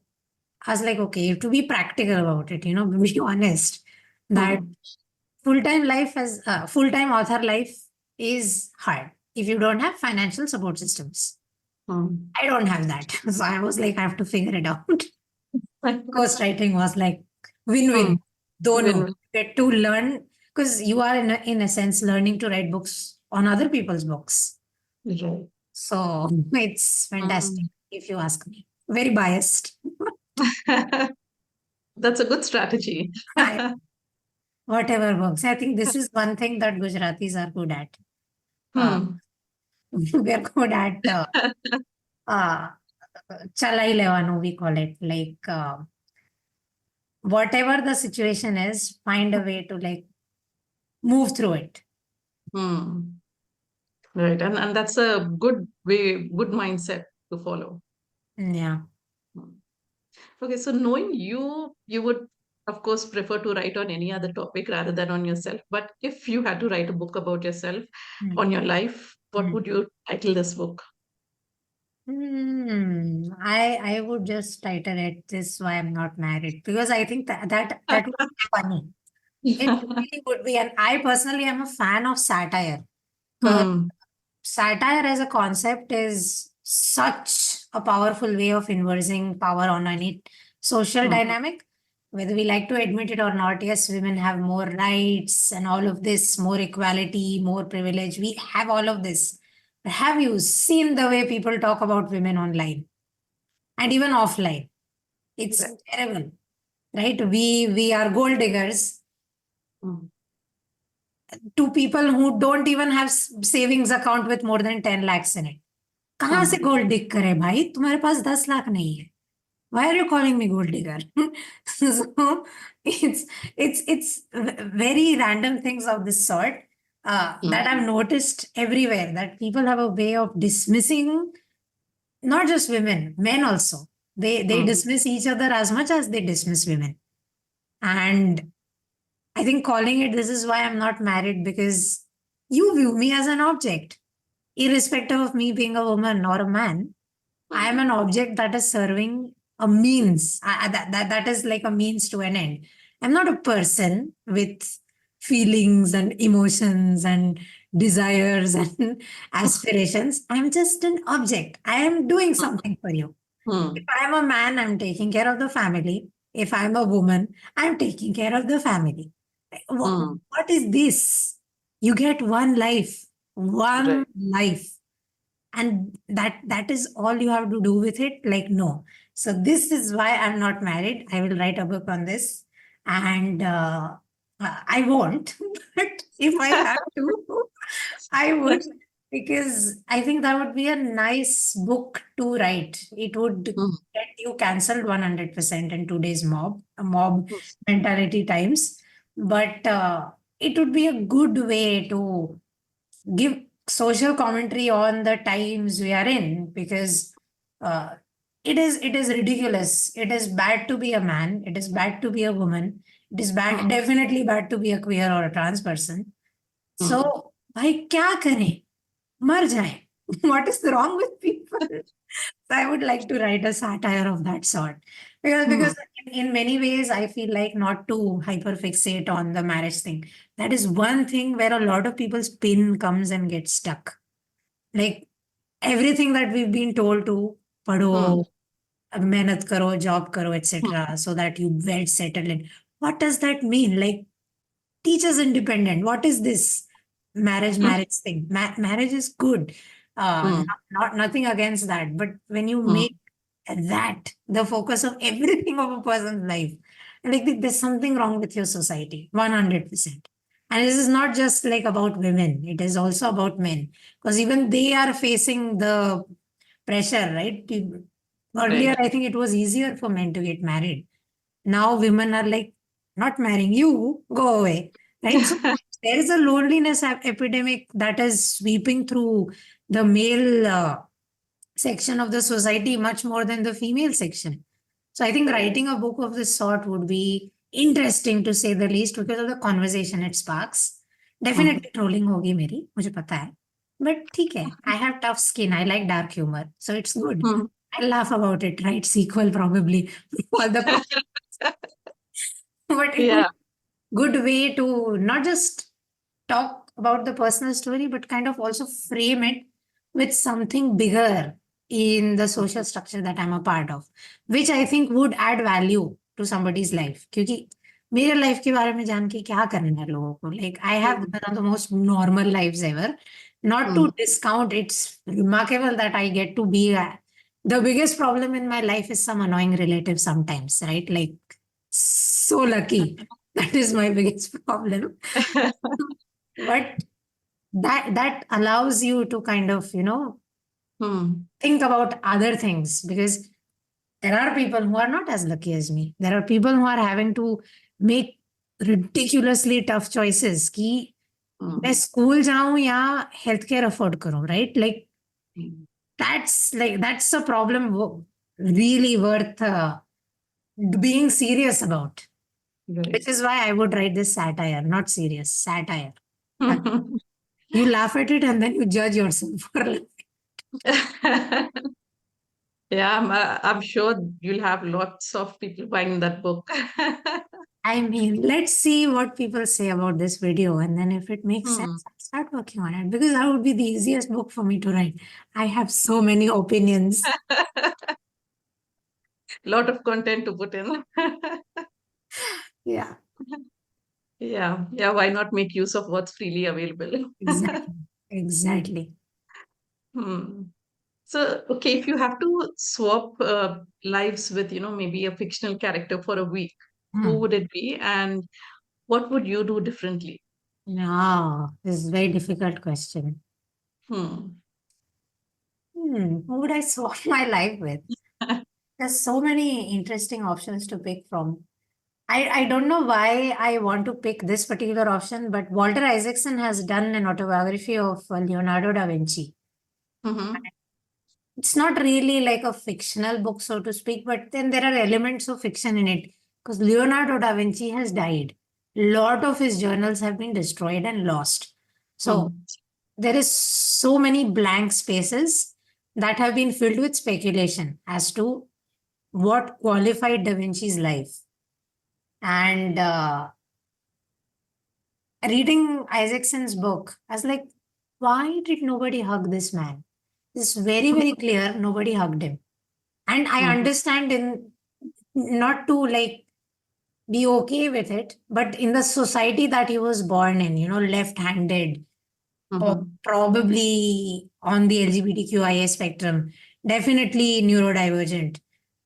B: I was like, okay, to be practical about it, be honest, that
A: Hmm.
B: full-time author life is hard if you don't have financial support systems.
A: Hmm.
B: I don't have that. So I was like, I have to figure it out. Ghostwriting was like
A: Hmm.
B: win-win. Dono.
A: Win-win.
B: Get to learn, because you are, in a sense, learning to write books on other people's books.
A: Right.
B: So it's fantastic,
A: Hmm.
B: if you ask me. Very biased.
A: That's a good strategy.
B: I, whatever works. I think this is one thing that Gujaratis are good at. Uh,
A: Hmm.
B: we are good at uh, chalai levanu, we call it. Like, whatever the situation is, find a way to, like, move through it.
A: Hmm. Right. And that's a good way, good mindset to follow.
B: Yeah.
A: Hmm. Okay, so knowing you, you would, of course, prefer to write on any other topic rather than on yourself. But if you had to write a book about yourself,
B: Mm.
A: on your life, what
B: Mm.
A: would you title this book?
B: I would just title it "This Why I'm Not Married," because I think that would be funny. It really would be, and I personally am a fan of satire.
A: Hmm.
B: Satire as a concept is such a powerful way of inversing power on any social
A: Hmm.
B: dynamic. Whether we like to admit it or not, yes, women have more rights and all of this, more equality, more privilege. We have all of this. But have you seen the way people talk about women online and even offline? It's
A: Right.
B: terrible, right? We are gold diggers
A: Hmm.
B: to people who don't even have savings account with more than 10 lakhs in it. कहाँ से
A: Hmm.
B: Gold डिग करे भाई? तुम्हारे पास 10 लाख नहीं है. Why are you calling me gold digger? So it's very random things of this sort that I've noticed everywhere, that people have a way of dismissing not just women, men also. They
A: Hmm.
B: dismiss each other as much as they dismiss women. And I think calling it "This Is Why I'm Not Married," because you view me as an object, irrespective of me being a woman or a man. I am
A: Hmm.
B: an object that is serving a means. That is like a means to an end. I'm not a person with feelings and emotions and desires and aspirations. I'm just an object. I am doing something for you. If
A: Hmm.
B: I'm a man, I'm taking care of the family. If I'm a woman, I'm taking care of the family.
A: Hmm.
B: What is this? You get one life, one
A: Right.
B: life, and that is all you have to do with it. Like, no. So this is why I'm not married. I will write a book on this, and I won't. But If I have to, I would, because I think that would be a nice book to write. It would
A: Mm,
B: get you cancelled 100% in today's mob
A: mm,
B: mentality times. But it would be a good way to give social commentary on the times we are in, because uh, it is ridiculous. It is bad to be a man. It is bad to be a woman. It is bad,
A: mm,
B: definitely bad to be a queer or a trans person. So
A: mm,
B: भाई क्या करें, मर जाए. What is wrong with people? So I would like to write a satire of that sort, because
A: mm,
B: in many ways I feel like not to hyperfixate on the marriage thing. That is one thing where a lot of people's pin comes and gets stuck. Like everything that we've been told to पढ़ो,
A: mm,
B: मेहनत करो, job करो,
A: mm,
B: etc. so that you well settle in. What does that mean? Like teach us independent. What is this
A: mm,
B: marriage thing? Marriage is good.
A: mm,
B: Not nothing against that. But when you
A: mm,
B: make that the focus of everything of a person's life, like there's something wrong with your society, 100%. And this is not just like about women, it is also about men. Because even they are facing the pressure, right? Earlier,
A: right.
B: I think it was easier for men to get married. Now women are like, not marrying you, go away. Right? So there is a loneliness epidemic that is sweeping through the male section of the society much more than the female section. So I think writing a book of this sort would be interesting to say the least, because of the conversation it sparks.
A: Mm,
B: Definitely trolling होगी मेरी, मुझे पता है. But ठीक है, I have tough skin. I like dark humor, so it's good.
A: mm.
B: I'll laugh about it. Write sequel probably. All the but it would
A: Yeah.
B: good way to not just talk about the personal story, but kind of also frame it with something bigger in the social structure that I'm a part of, which I think would add value to somebody's life. क्योंकि मेरे life के बारे में जान के क्या करना है लोगों को. Like I have
A: Mm,
B: one of the most normal lives ever. Not to
A: mm.
B: discount, it's remarkable that I get to be the biggest problem in my life is some annoying relative sometimes, right? Like so lucky. That is my biggest problem. But that allows you to kind of,
A: Mm,
B: think about other things, because there are people who are not as lucky as me. There are people who are having to make ridiculously tough choices कि मैं
A: mm,
B: school जाऊं या health care afford करूं, right? Like
A: mm.
B: that's a problem really worth being serious about.
A: Right.
B: Which is why I would write this satire, not serious, satire. You laugh at it and then you judge yourself for
A: Yeah, I'm sure you'll have lots of people buying that book.
B: I mean, let's see what people say about this video. And then if it makes
A: Hmm.
B: sense, I'll start working on it, because that would be the easiest book for me to write. I have so many opinions.
A: Lot of content to put in.
B: Yeah,
A: Yeah, yeah, why not make use of what's freely available?
B: exactly. Exactly.
A: Hmm. So, okay, if you have to swap lives with, maybe a fictional character for a week, who
B: Hmm.
A: would it be, and what would you do differently?
B: No, this is a very difficult question.
A: Hmm.
B: Who would I swap my life with? There's so many interesting options to pick from. I don't know why I want to pick this particular option, but Walter Isaacson has done an autobiography of Leonardo da Vinci.
A: Mm-hmm.
B: It's not really like a fictional book, so to speak, but then there are elements of fiction in it, because Leonardo da Vinci has died. A lot of his journals have been destroyed and lost. So
A: Mm.
B: there is so many blank spaces that have been filled with speculation as to what qualified Da Vinci's life. And reading Isaacson's book, I was like, why did nobody hug this man? It's very, very clear nobody hugged him. And I
A: Mm-hmm.
B: understand in not to like be okay with it, but in the society that he was born in, left-handed, or
A: Mm-hmm.
B: probably on the LGBTQIA spectrum, definitely neurodivergent.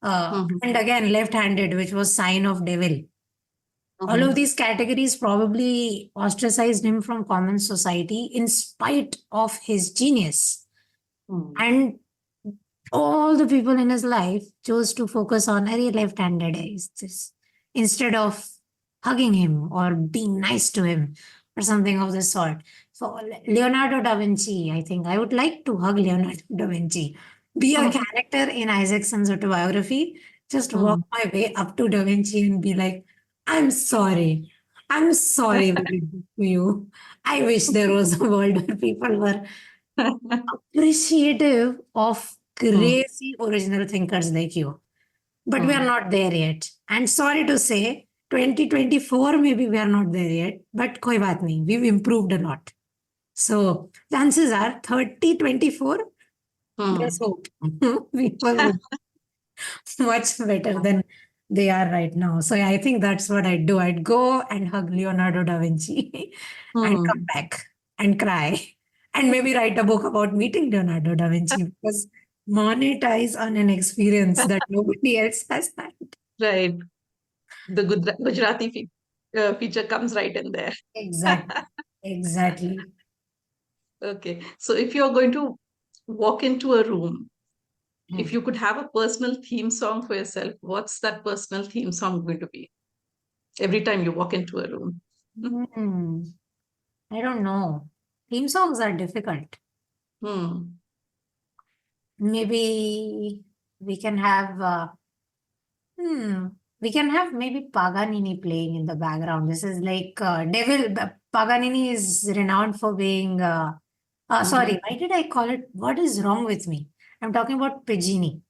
A: Mm-hmm.
B: And again, left-handed, which was sign of devil. All of these categories probably ostracized him from common society in spite of his genius.
A: Mm.
B: And all the people in his life chose to focus on a left-handed is this instead of hugging him or being nice to him or something of the sort. So Leonardo da Vinci, I think I would like to hug Leonardo da Vinci, be a
A: Mm.
B: character in Isaacson's autobiography, just walk
A: Mm.
B: my way up to da Vinci and be like, I'm sorry. I'm sorry we did this to you. I wish there was a world where people were appreciative of
A: Mm.
B: crazy original thinkers like you. But we are
A: Mm.
B: not there yet. And sorry to say, 2024, maybe we are not there yet. But koi baat nahi. We've improved a lot. So chances are 3024, there's
A: Mm.
B: hope. People would much better than they are right now. So I think that's what I'd do. I'd go and hug Leonardo da Vinci and come
A: Mm.
B: back and cry and maybe write a book about meeting Leonardo da Vinci because monetize on an experience that nobody else has had.
A: Right. The Gujarati feature comes right in there.
B: Exactly. Exactly.
A: Okay. So if you're going to walk into a room, if
B: Hmm.
A: you could have a personal theme song for yourself, what's that personal theme song going to be every time you walk into a room?
B: Hmm. I don't know. Theme songs are difficult.
A: Hmm.
B: Maybe we can have Hmm. We can have maybe Paganini playing in the background. This is like Paganini is renowned for being.
A: Mhm.
B: Sorry, why did I call it? What is wrong with me? I'm talking about Pagini.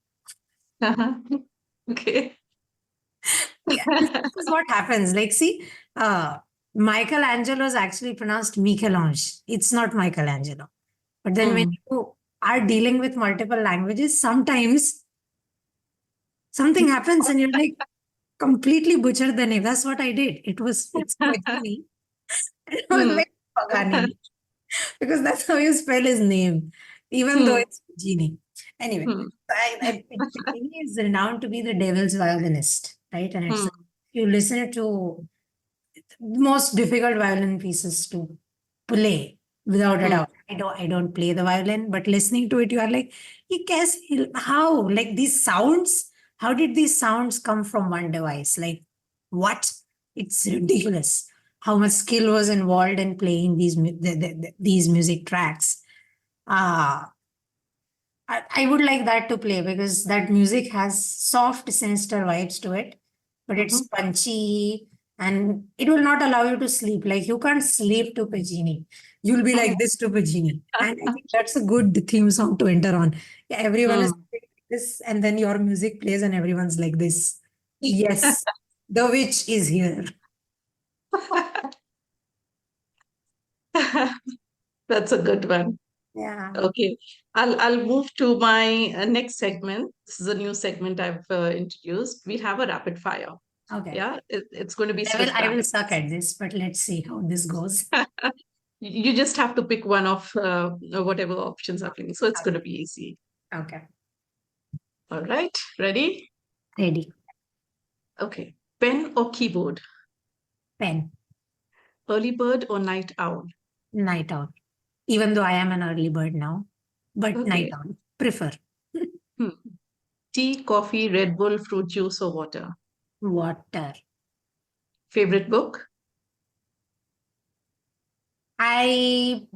A: Okay.
B: Yeah, this is what happens. Like, see, Michelangelo is actually pronounced Michelange. It's not Michelangelo. But then when
A: Hmm.
B: you are dealing with multiple languages, sometimes something happens and you're like, completely butchered the name. That's what I did. It's Pagani. It was
A: Hmm.
B: like Paganini because that's how you spell his name, even though
A: Hmm.
B: it's Genie. Anyway,
A: Hmm.
B: Pagani is renowned to be the devil's violinist, right? And
A: Hmm.
B: you listen to the most difficult violin pieces to play without a
A: Hmm.
B: doubt. I don't play the violin, but listening to it, you are like, "Ye kaise how? Like these sounds, how did these sounds come from one device? Like what? It's ridiculous. How much skill was involved in playing these music tracks. Ah, I would like that to play because that music has soft, sinister vibes to it, but it's
A: Mhm.
B: punchy and it will not allow you to sleep. Like you can't sleep to Pagini. You'll be like this to Pagini. And I think that's a good theme song to enter on. Yeah, everyone is
A: Hmm.
B: like this, and then your music plays and everyone's like this. Yes, the witch is here.
A: That's a good one.
B: Yeah.
A: Okay, I'll move to my next segment. This is a new segment I've introduced. We have a rapid fire.
B: Okay.
A: Yeah, it's going to be
B: I will
A: swift
B: I will suck
A: answers.
B: at this, but let's see how this goes.
A: You just have to pick one of whatever options are playing. So it's going to be easy.
B: Okay.
A: All right, ready?
B: Ready.
A: Okay. Pen or keyboard?
B: Pen.
A: Early bird or night owl?
B: Night owl. Even though I am an early bird now, but night
A: Okay.
B: owl. Prefer
A: Hmm. Tea, coffee, Red Bull, fruit juice, or water?
B: water.
A: Favorite book?
B: I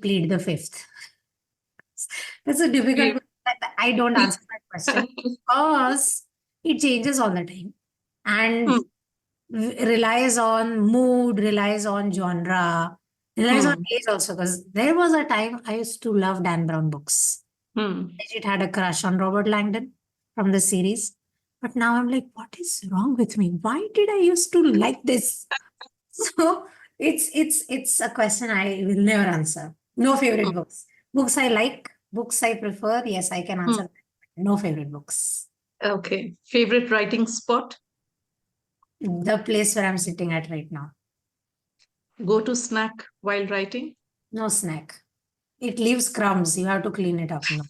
B: plead the fifth. That's a difficult
A: Fav-
B: question. I don't answer that question because it changes all the time and
A: Hmm.
B: relies on mood, relies on genre, relies on
A: Hmm.
B: age also. Because there was a time I used to love Dan Brown books.
A: Hmm.
B: Legit had a crush on Robert Langdon from the series. But now I'm like, what is wrong with me? Why did I used to like this? So it's a question I will never answer. No favorite books. Books I like, books I prefer. Yes, I can
A: Hmm.
B: answer that. No favorite books.
A: Okay. Favorite writing spot?
B: The place where I'm sitting at right now.
A: Go to snack while writing?
B: No snack. It leaves crumbs. You have to clean it up. No.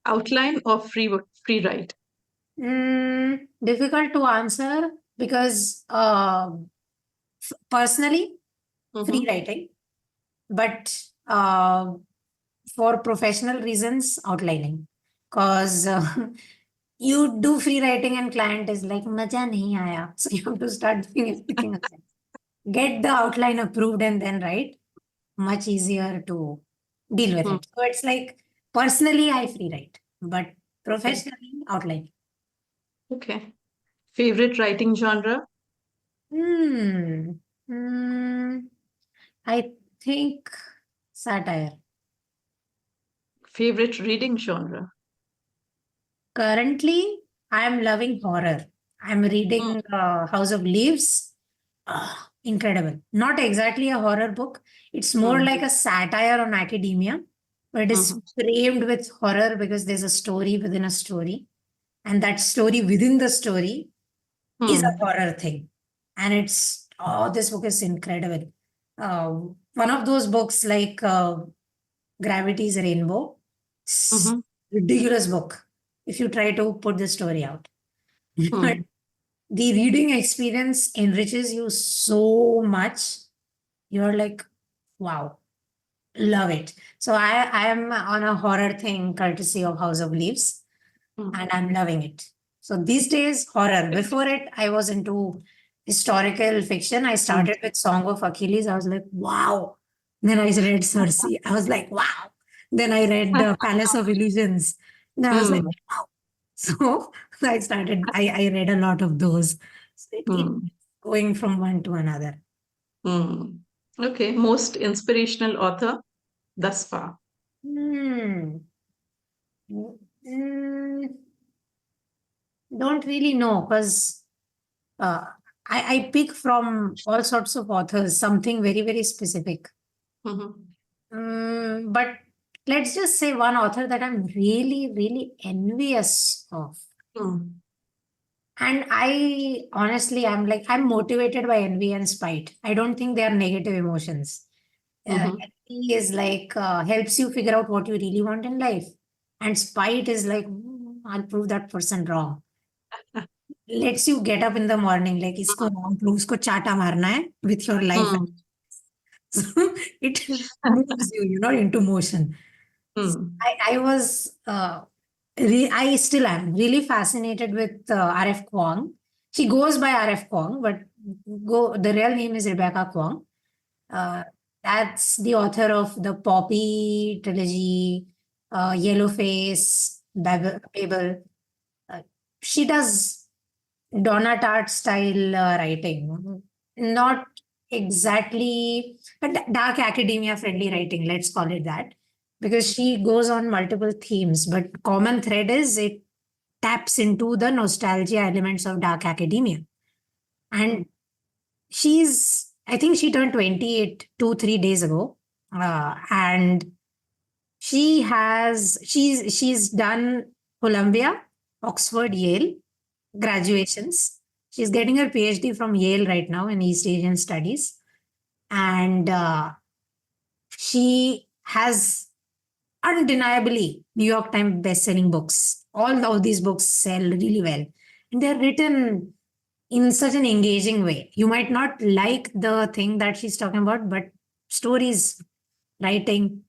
A: Outline or free write?
B: Difficult to answer. because personally, free
A: Mm-hmm.
B: writing, but for professional reasons, outlining. Because you do free writing and client is like, maja nahi aaya. So you have to start doing everything again. Get the outline approved and then write. Much easier to deal with
A: Mm.
B: it. So it's like, personally, I free write, but
A: Okay.
B: professionally, outline.
A: Okay. Favorite writing genre?
B: Hmm. Hmm. I think satire.
A: Favorite reading genre?
B: Currently, I'm loving horror. I'm
A: Mm.
B: reading House of Leaves. Ah, incredible. Not exactly a horror book. It's more
A: Mm.
B: like a satire on academia, but it is
A: Mm-hmm.
B: framed with horror because there's a story within a story. And that story within the story is a
A: Mm.
B: horror thing. And this book is incredible. One of those books like Gravity's Rainbow. It's
A: Mm-hmm.
B: ridiculous book if you try to put the story out. But
A: Mm.
B: the reading experience enriches you so much. You're like, wow, love it. So I am on a horror thing courtesy of House of Leaves,
A: Mm.
B: and I'm loving it. So these days, horror. Before it, I was into historical fiction. I
A: Mm.
B: started with Song of Achilles. I was like, wow. Then I read Circe. I was like, wow. Then I read Palace of Illusions. Then I was like,
A: Mm.
B: wow. So I read a lot of those. So it
A: Mm.
B: going from one to another.
A: Mm. Okay. Most inspirational author thus far?
B: Hmm. Mm, don't really know because uh, I pick from all sorts of authors, something very, very specific.
A: Mm-hmm.
B: But let's just say one author that I'm really, really envious of.
A: Mm.
B: And I honestly, I'm motivated by envy and spite. I don't think they are negative emotions.
A: Mm-hmm.
B: Envy is like helps you figure out what you really want in life. And spite is like, I'll prove that person wrong. Lets you get up in the morning, like, isko wrong prove, usko chata marna hai with your life.
A: Mm.
B: So it moves you, into motion.
A: Mm.
B: I was, I still am really fascinated with R.F. Kuang. She goes by R.F. Kuang, but the real name is Rebecca Kuang. Uh, that's the author of the Poppy trilogy, Yellowface, Babel. Uh, she does Donna Tartt style writing. Not exactly a dark academia friendly writing, let's call it that, because she goes on multiple themes, but common thread is it taps into the nostalgia elements of dark academia.
A: Mm.
B: And I think she turned 28 2 3 days ago. And she's done Columbia, Oxford, Yale graduations. She's getting her PhD from Yale right now in East Asian Studies. And she has undeniably New York Times best-selling books. All of these books sell really well. And they're written in such an engaging way. You might not like the thing that she's talking about, but stories, writing,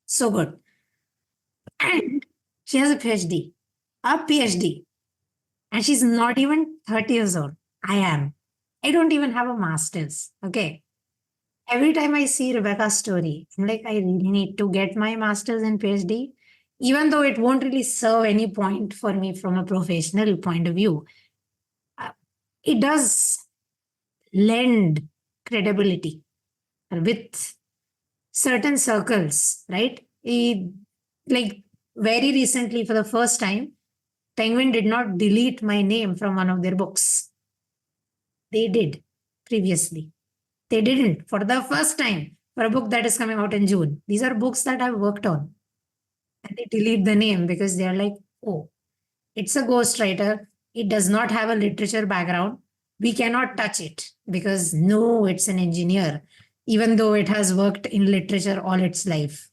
B: so good. And she has a PhD, a PhD. And she's not even 30 years old. I am. I don't even have a master's. Okay. Every time I see Rebecca's story, I'm like, I really need to get my master's and PhD, even though it won't really serve any point for me from a professional point of view. Uh, It does lend credibility with certain circles, right? Like very recently, for the first time, Penguin did not delete my name from one of their books. They did previously. They didn't for the first time for a book that is coming out in June. These are books that I've worked on. And they delete the name because they're like, oh, it's a ghostwriter. It does not have a literature background. We cannot touch it because no, it's an engineer, even though it has worked in literature all its life.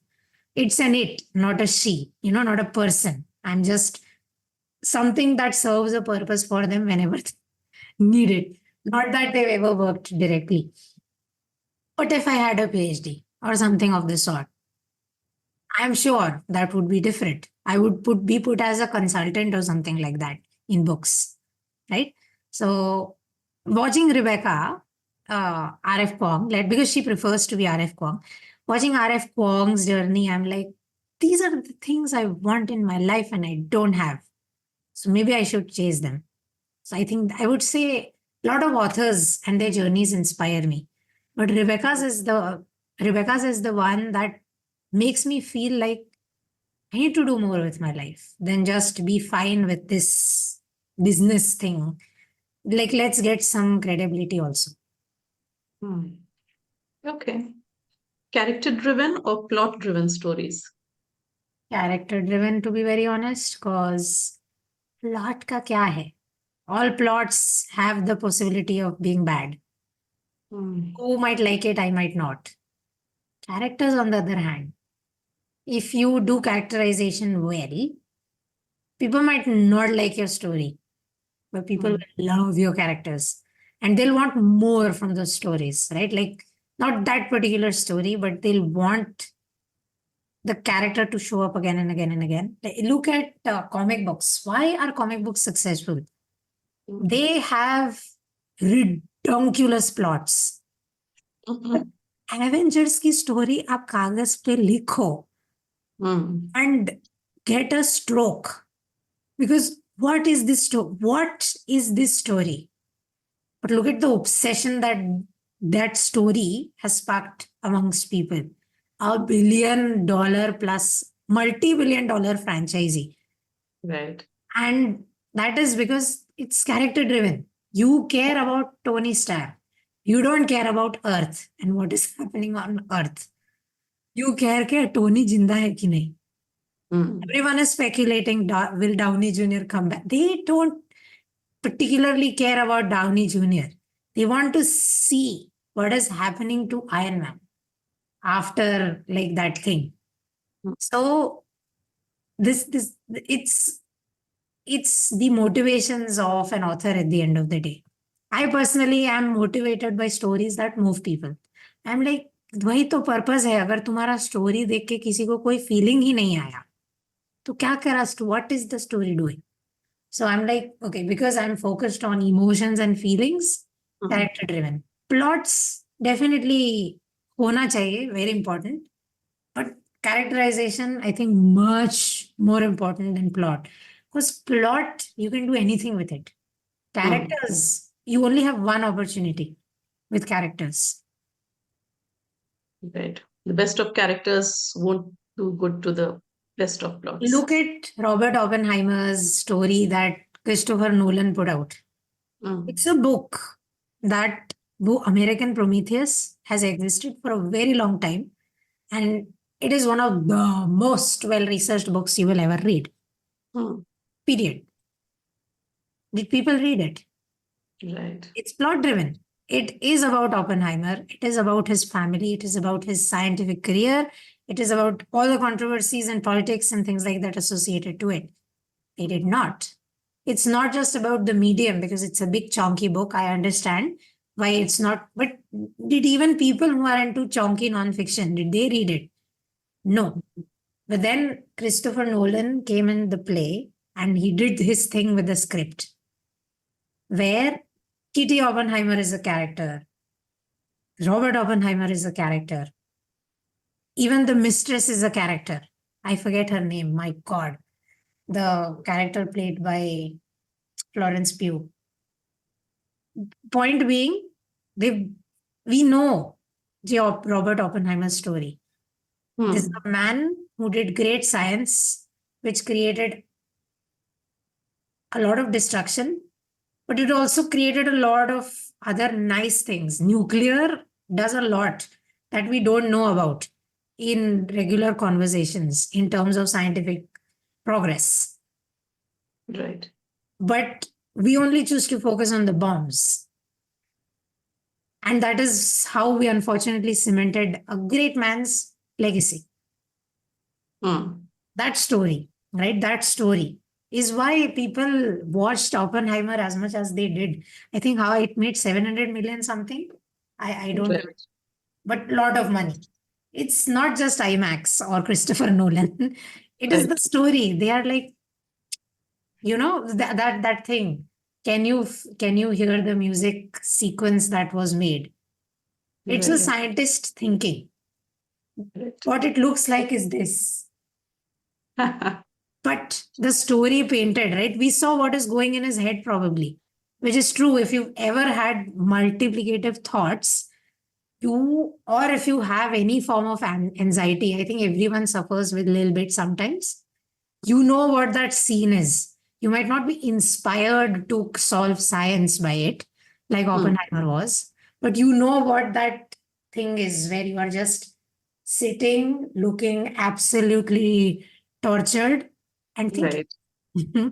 B: It's an it, not a she, not a person. I'm just something that serves a purpose for them whenever needed. Not that they've ever worked directly. But if I had a PhD or something of the sort, I'm sure that would be different. I would be put as a consultant or something like that in books, right? So watching Rebecca, RF Kwong, like because she prefers to be RF Kwong, watching RF Kwong's journey, I'm like, these are the things I want in my life and I don't have. So maybe I should chase them. So I think I would say a lot of authors and their journeys inspire me. But Rebecca's is the one that makes me feel like I need to do more with my life than just be fine with this business thing. Like, let's get some credibility also.
A: Hmm. Okay. Character driven or plot driven stories?
B: Character driven, to be very honest, because plot ka kya hai? All plots have the possibility of being bad.
A: Hmm.
B: Who might like it, I might not. Characters, on the other hand, if you do characterization well, people might not like your story, but people
A: Hmm.
B: will love your characters and they'll want more from those stories, right? Like, not that particular story, but they'll want the character to show up again and again and again. Like, look at comic books. Why are comic books successful?
A: Hmm.
B: They have ridiculous plots.
A: Hmm.
B: Avengers की story आप कागज पे लिखो
A: Hmm.
B: and get a stroke because what is this story, but look at the obsession that that story has sparked amongst people. $1 billion plus multi-billion dollar franchisee,
A: Right.
B: and that is because it's character driven. You care about Tony Stark, you don't care about Earth and what is happening on Earth. You care कि Tony जिंदा है कि नहीं.
A: Hmm.
B: Everyone is speculating, will Downey Jr. come back? They don't particularly care about Downey Jr. They want to see what is happening to Iron Man after like that thing.
A: Hmm.
B: So this it's the motivations of an author at the end of the day. I personally am motivated by stories that move people. I'm like, वही तो purpose है. अगर तुम्हारा story देख के किसी को कोई फीलिंग ही नहीं आया तो क्या करा, what is the story doing? So I'm like, okay, because I'm focused on emotions and feelings,
A: Hmm.
B: character driven. Plots definitely होना चाहिए, very important. But characterization, I think, much more important than plot. Because plot, you can do anything with it.
A: Hmm.
B: Characters, you only have one opportunity with characters.
A: Right. The best of characters won't do good to the best of plots.
B: Look at Robert Oppenheimer's story that Christopher Nolan put out.
A: Hmm.
B: It's a book that American Prometheus has existed for a very long time. And it is one of the most well researched books you will ever read.
A: Hmm.
B: Period. Did people read it?
A: Right.
B: It's plot driven. It is about Oppenheimer. It is about his family. It is about his scientific career. It is about all the controversies and politics and things like that associated to it. They did not. It's not just about the medium because it's a big chonky book. I understand why it's not. But did even people who are into chonky nonfiction, did they read it? No. But then Christopher Nolan came in the play and he did his thing with the script where Kitty Oppenheimer is a character, Robert Oppenheimer is a character, even the mistress is a character. I forget her name, my God. The character played by Florence Pugh. Point being, we know Robert Oppenheimer's story. This is
A: Hmm.
B: a man who did great science, which created a lot of destruction, but it also created a lot of other nice things. Nuclear does a lot that we don't know about in regular conversations in terms of scientific progress.
A: Right.
B: But we only choose to focus on the bombs. And that is how we unfortunately cemented a great man's legacy.
A: Hmm.
B: That story, right? That story. is why people watched Oppenheimer as much as they did. I think how it made 700 million something. I don't know,
A: Right.
B: but lot of money. It's not just IMAX or Christopher Nolan. It is the
A: Right.
B: story. They are like, that thing. Can you hear the music sequence that was made? It's a
A: Right.
B: scientist thinking.
A: Right.
B: What it looks like is this. But the story painted, right? We saw what is going in his head, probably, which is true. If you've ever had multiplicative thoughts, or if you have any form of anxiety, I think everyone suffers with a little bit sometimes. You know what that scene is. You might not be inspired to solve science by it, like
A: Hmm.
B: Oppenheimer was, but you know what that thing is where you are just sitting, looking absolutely tortured and thinking.
A: Right.
B: So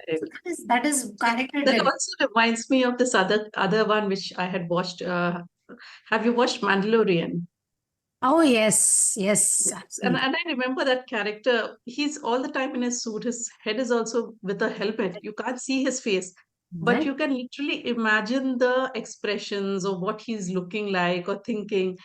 A: Right.
B: that is
A: That
B: character
A: that
B: driven.
A: also reminds me of this other one which I had watched. Have you watched Mandalorian?
B: Oh, yes, yes,
A: Yes.
B: absolutely.
A: And I remember that character. He's all the time in his suit. His head is also with a helmet. You can't see his face, but
B: Right?
A: you can literally imagine the expressions of what he's looking like or thinking.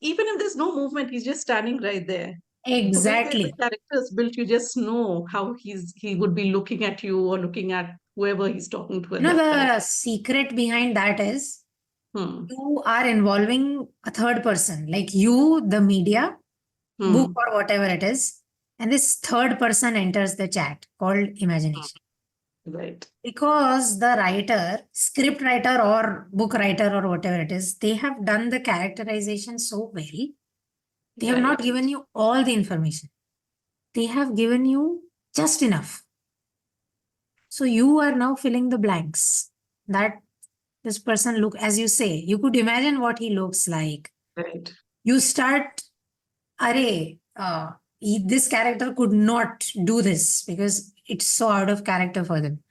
A: Even if there's no movement, he's just standing right there. The way that the
B: Exactly.
A: character is built, you just know how he would be looking at you or looking at whoever he's talking to at that time.
B: The secret behind that is
A: Hmm.
B: you are involving a third person, like you, the media, book,
A: Hmm.
B: or whatever it is. And this third person enters the chat called
A: Hmm.
B: imagination.
A: Right.
B: Because the writer, script writer, or book writer, or whatever it is, they have done the characterization so well. They have not
A: Right.
B: given you all the information, they have given you just enough. So you are now filling the blanks. That this person look, as you say, you could imagine what he looks like.
A: Right.
B: You start, array, this character could not do this because it's so out of character for them.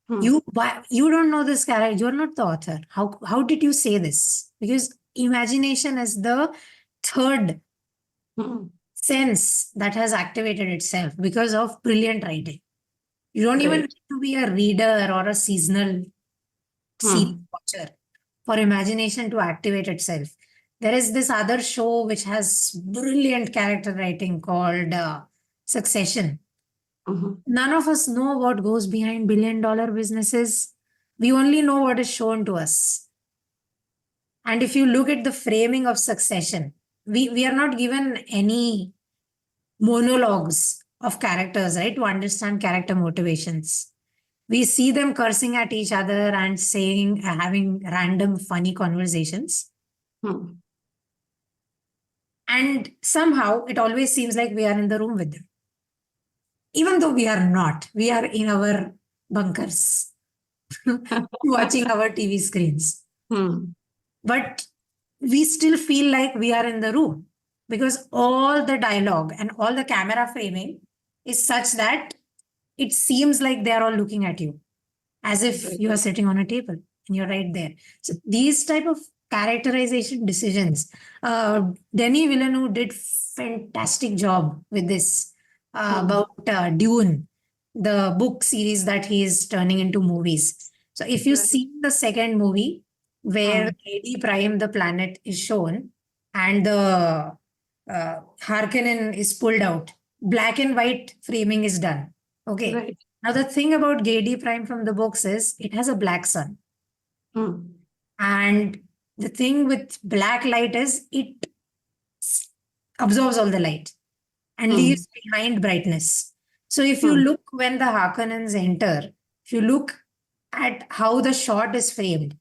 A: Hmm.
B: You don't know this character. You're not the author. How did you say this? Because imagination is the third
A: Hmm.
B: sense that has activated itself because of brilliant writing. You don't even
A: Right.
B: need to be a reader or a seasonal series
A: Hmm.
B: watcher for imagination to activate itself. There is this other show which has brilliant character writing called Succession.
A: Mhm.
B: None of us know what goes behind billion-dollar businesses. We only know what is shown to us. And if you look at the framing of Succession, we are not given any monologues of characters, right, to understand character motivations. We see them cursing at each other and saying, having random funny conversations.
A: Hmm.
B: And somehow it always seems like we are in the room with them. Even though we are not, we are in our bunkers watching our TV screens.
A: Hmm.
B: But we still feel like we are in the room because all the dialogue and all the camera framing is such that it seems like they are all looking at you as if
A: Right.
B: you are sitting on a table and you're right there. So these type of characterization decisions, Denis Villeneuve did fantastic job with this,
A: Hmm.
B: about Dune, the book series that he is turning into movies. So if you
A: Right.
B: see the second movie where
A: Hmm.
B: AD Prime, the planet, is shown and the Harkonnen is pulled out, black and white framing is done. Okay.
A: Right.
B: Now, the thing about Gady Prime from the books is it has a black sun.
A: Hmm.
B: And the thing with black light is it absorbs all the light and
A: Hmm.
B: leaves behind brightness. So, if you
A: Hmm.
B: look when the Harkonnens enter, if you look at how the shot is framed,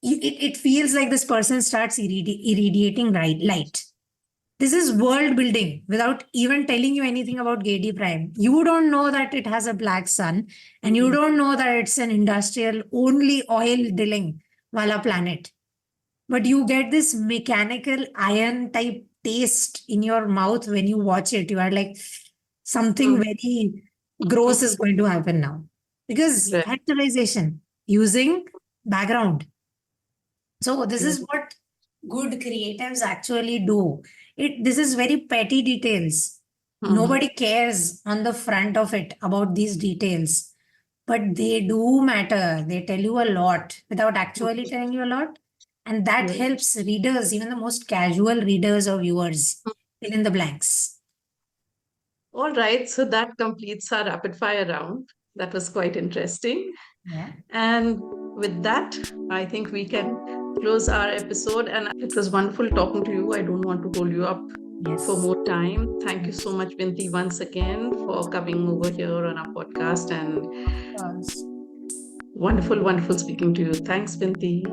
B: it feels like this person starts irradiating light. This is world building without even telling you anything about Gady Prime. You don't know that it has a black sun, and you
A: Hmm.
B: don't know that it's an industrial, only oil drilling wala planet. But you get this mechanical iron type taste in your mouth when you watch it. You are like, something
A: Hmm.
B: very gross is going to happen now. Because
A: Right.
B: characterization using background. So this
A: Right.
B: is what good creatives actually do. This is very petty details. Nobody cares on the front of it about these details, but they do matter. They tell you a lot without actually telling you a lot. And that
A: Right.
B: helps readers, even the most casual readers or viewers, fill in the blanks.
A: All right, so that completes our rapid fire round. That was quite interesting.
B: Yeah.
A: And with that, I think we can close our episode. And it was wonderful talking to you. I don't want to hold you up for
B: Yes.
A: more time. Thank you so
B: Yes.
A: much, Binti, once again for coming over here on our podcast. And
B: Of course.
A: wonderful, wonderful speaking to you. Thanks, Binti.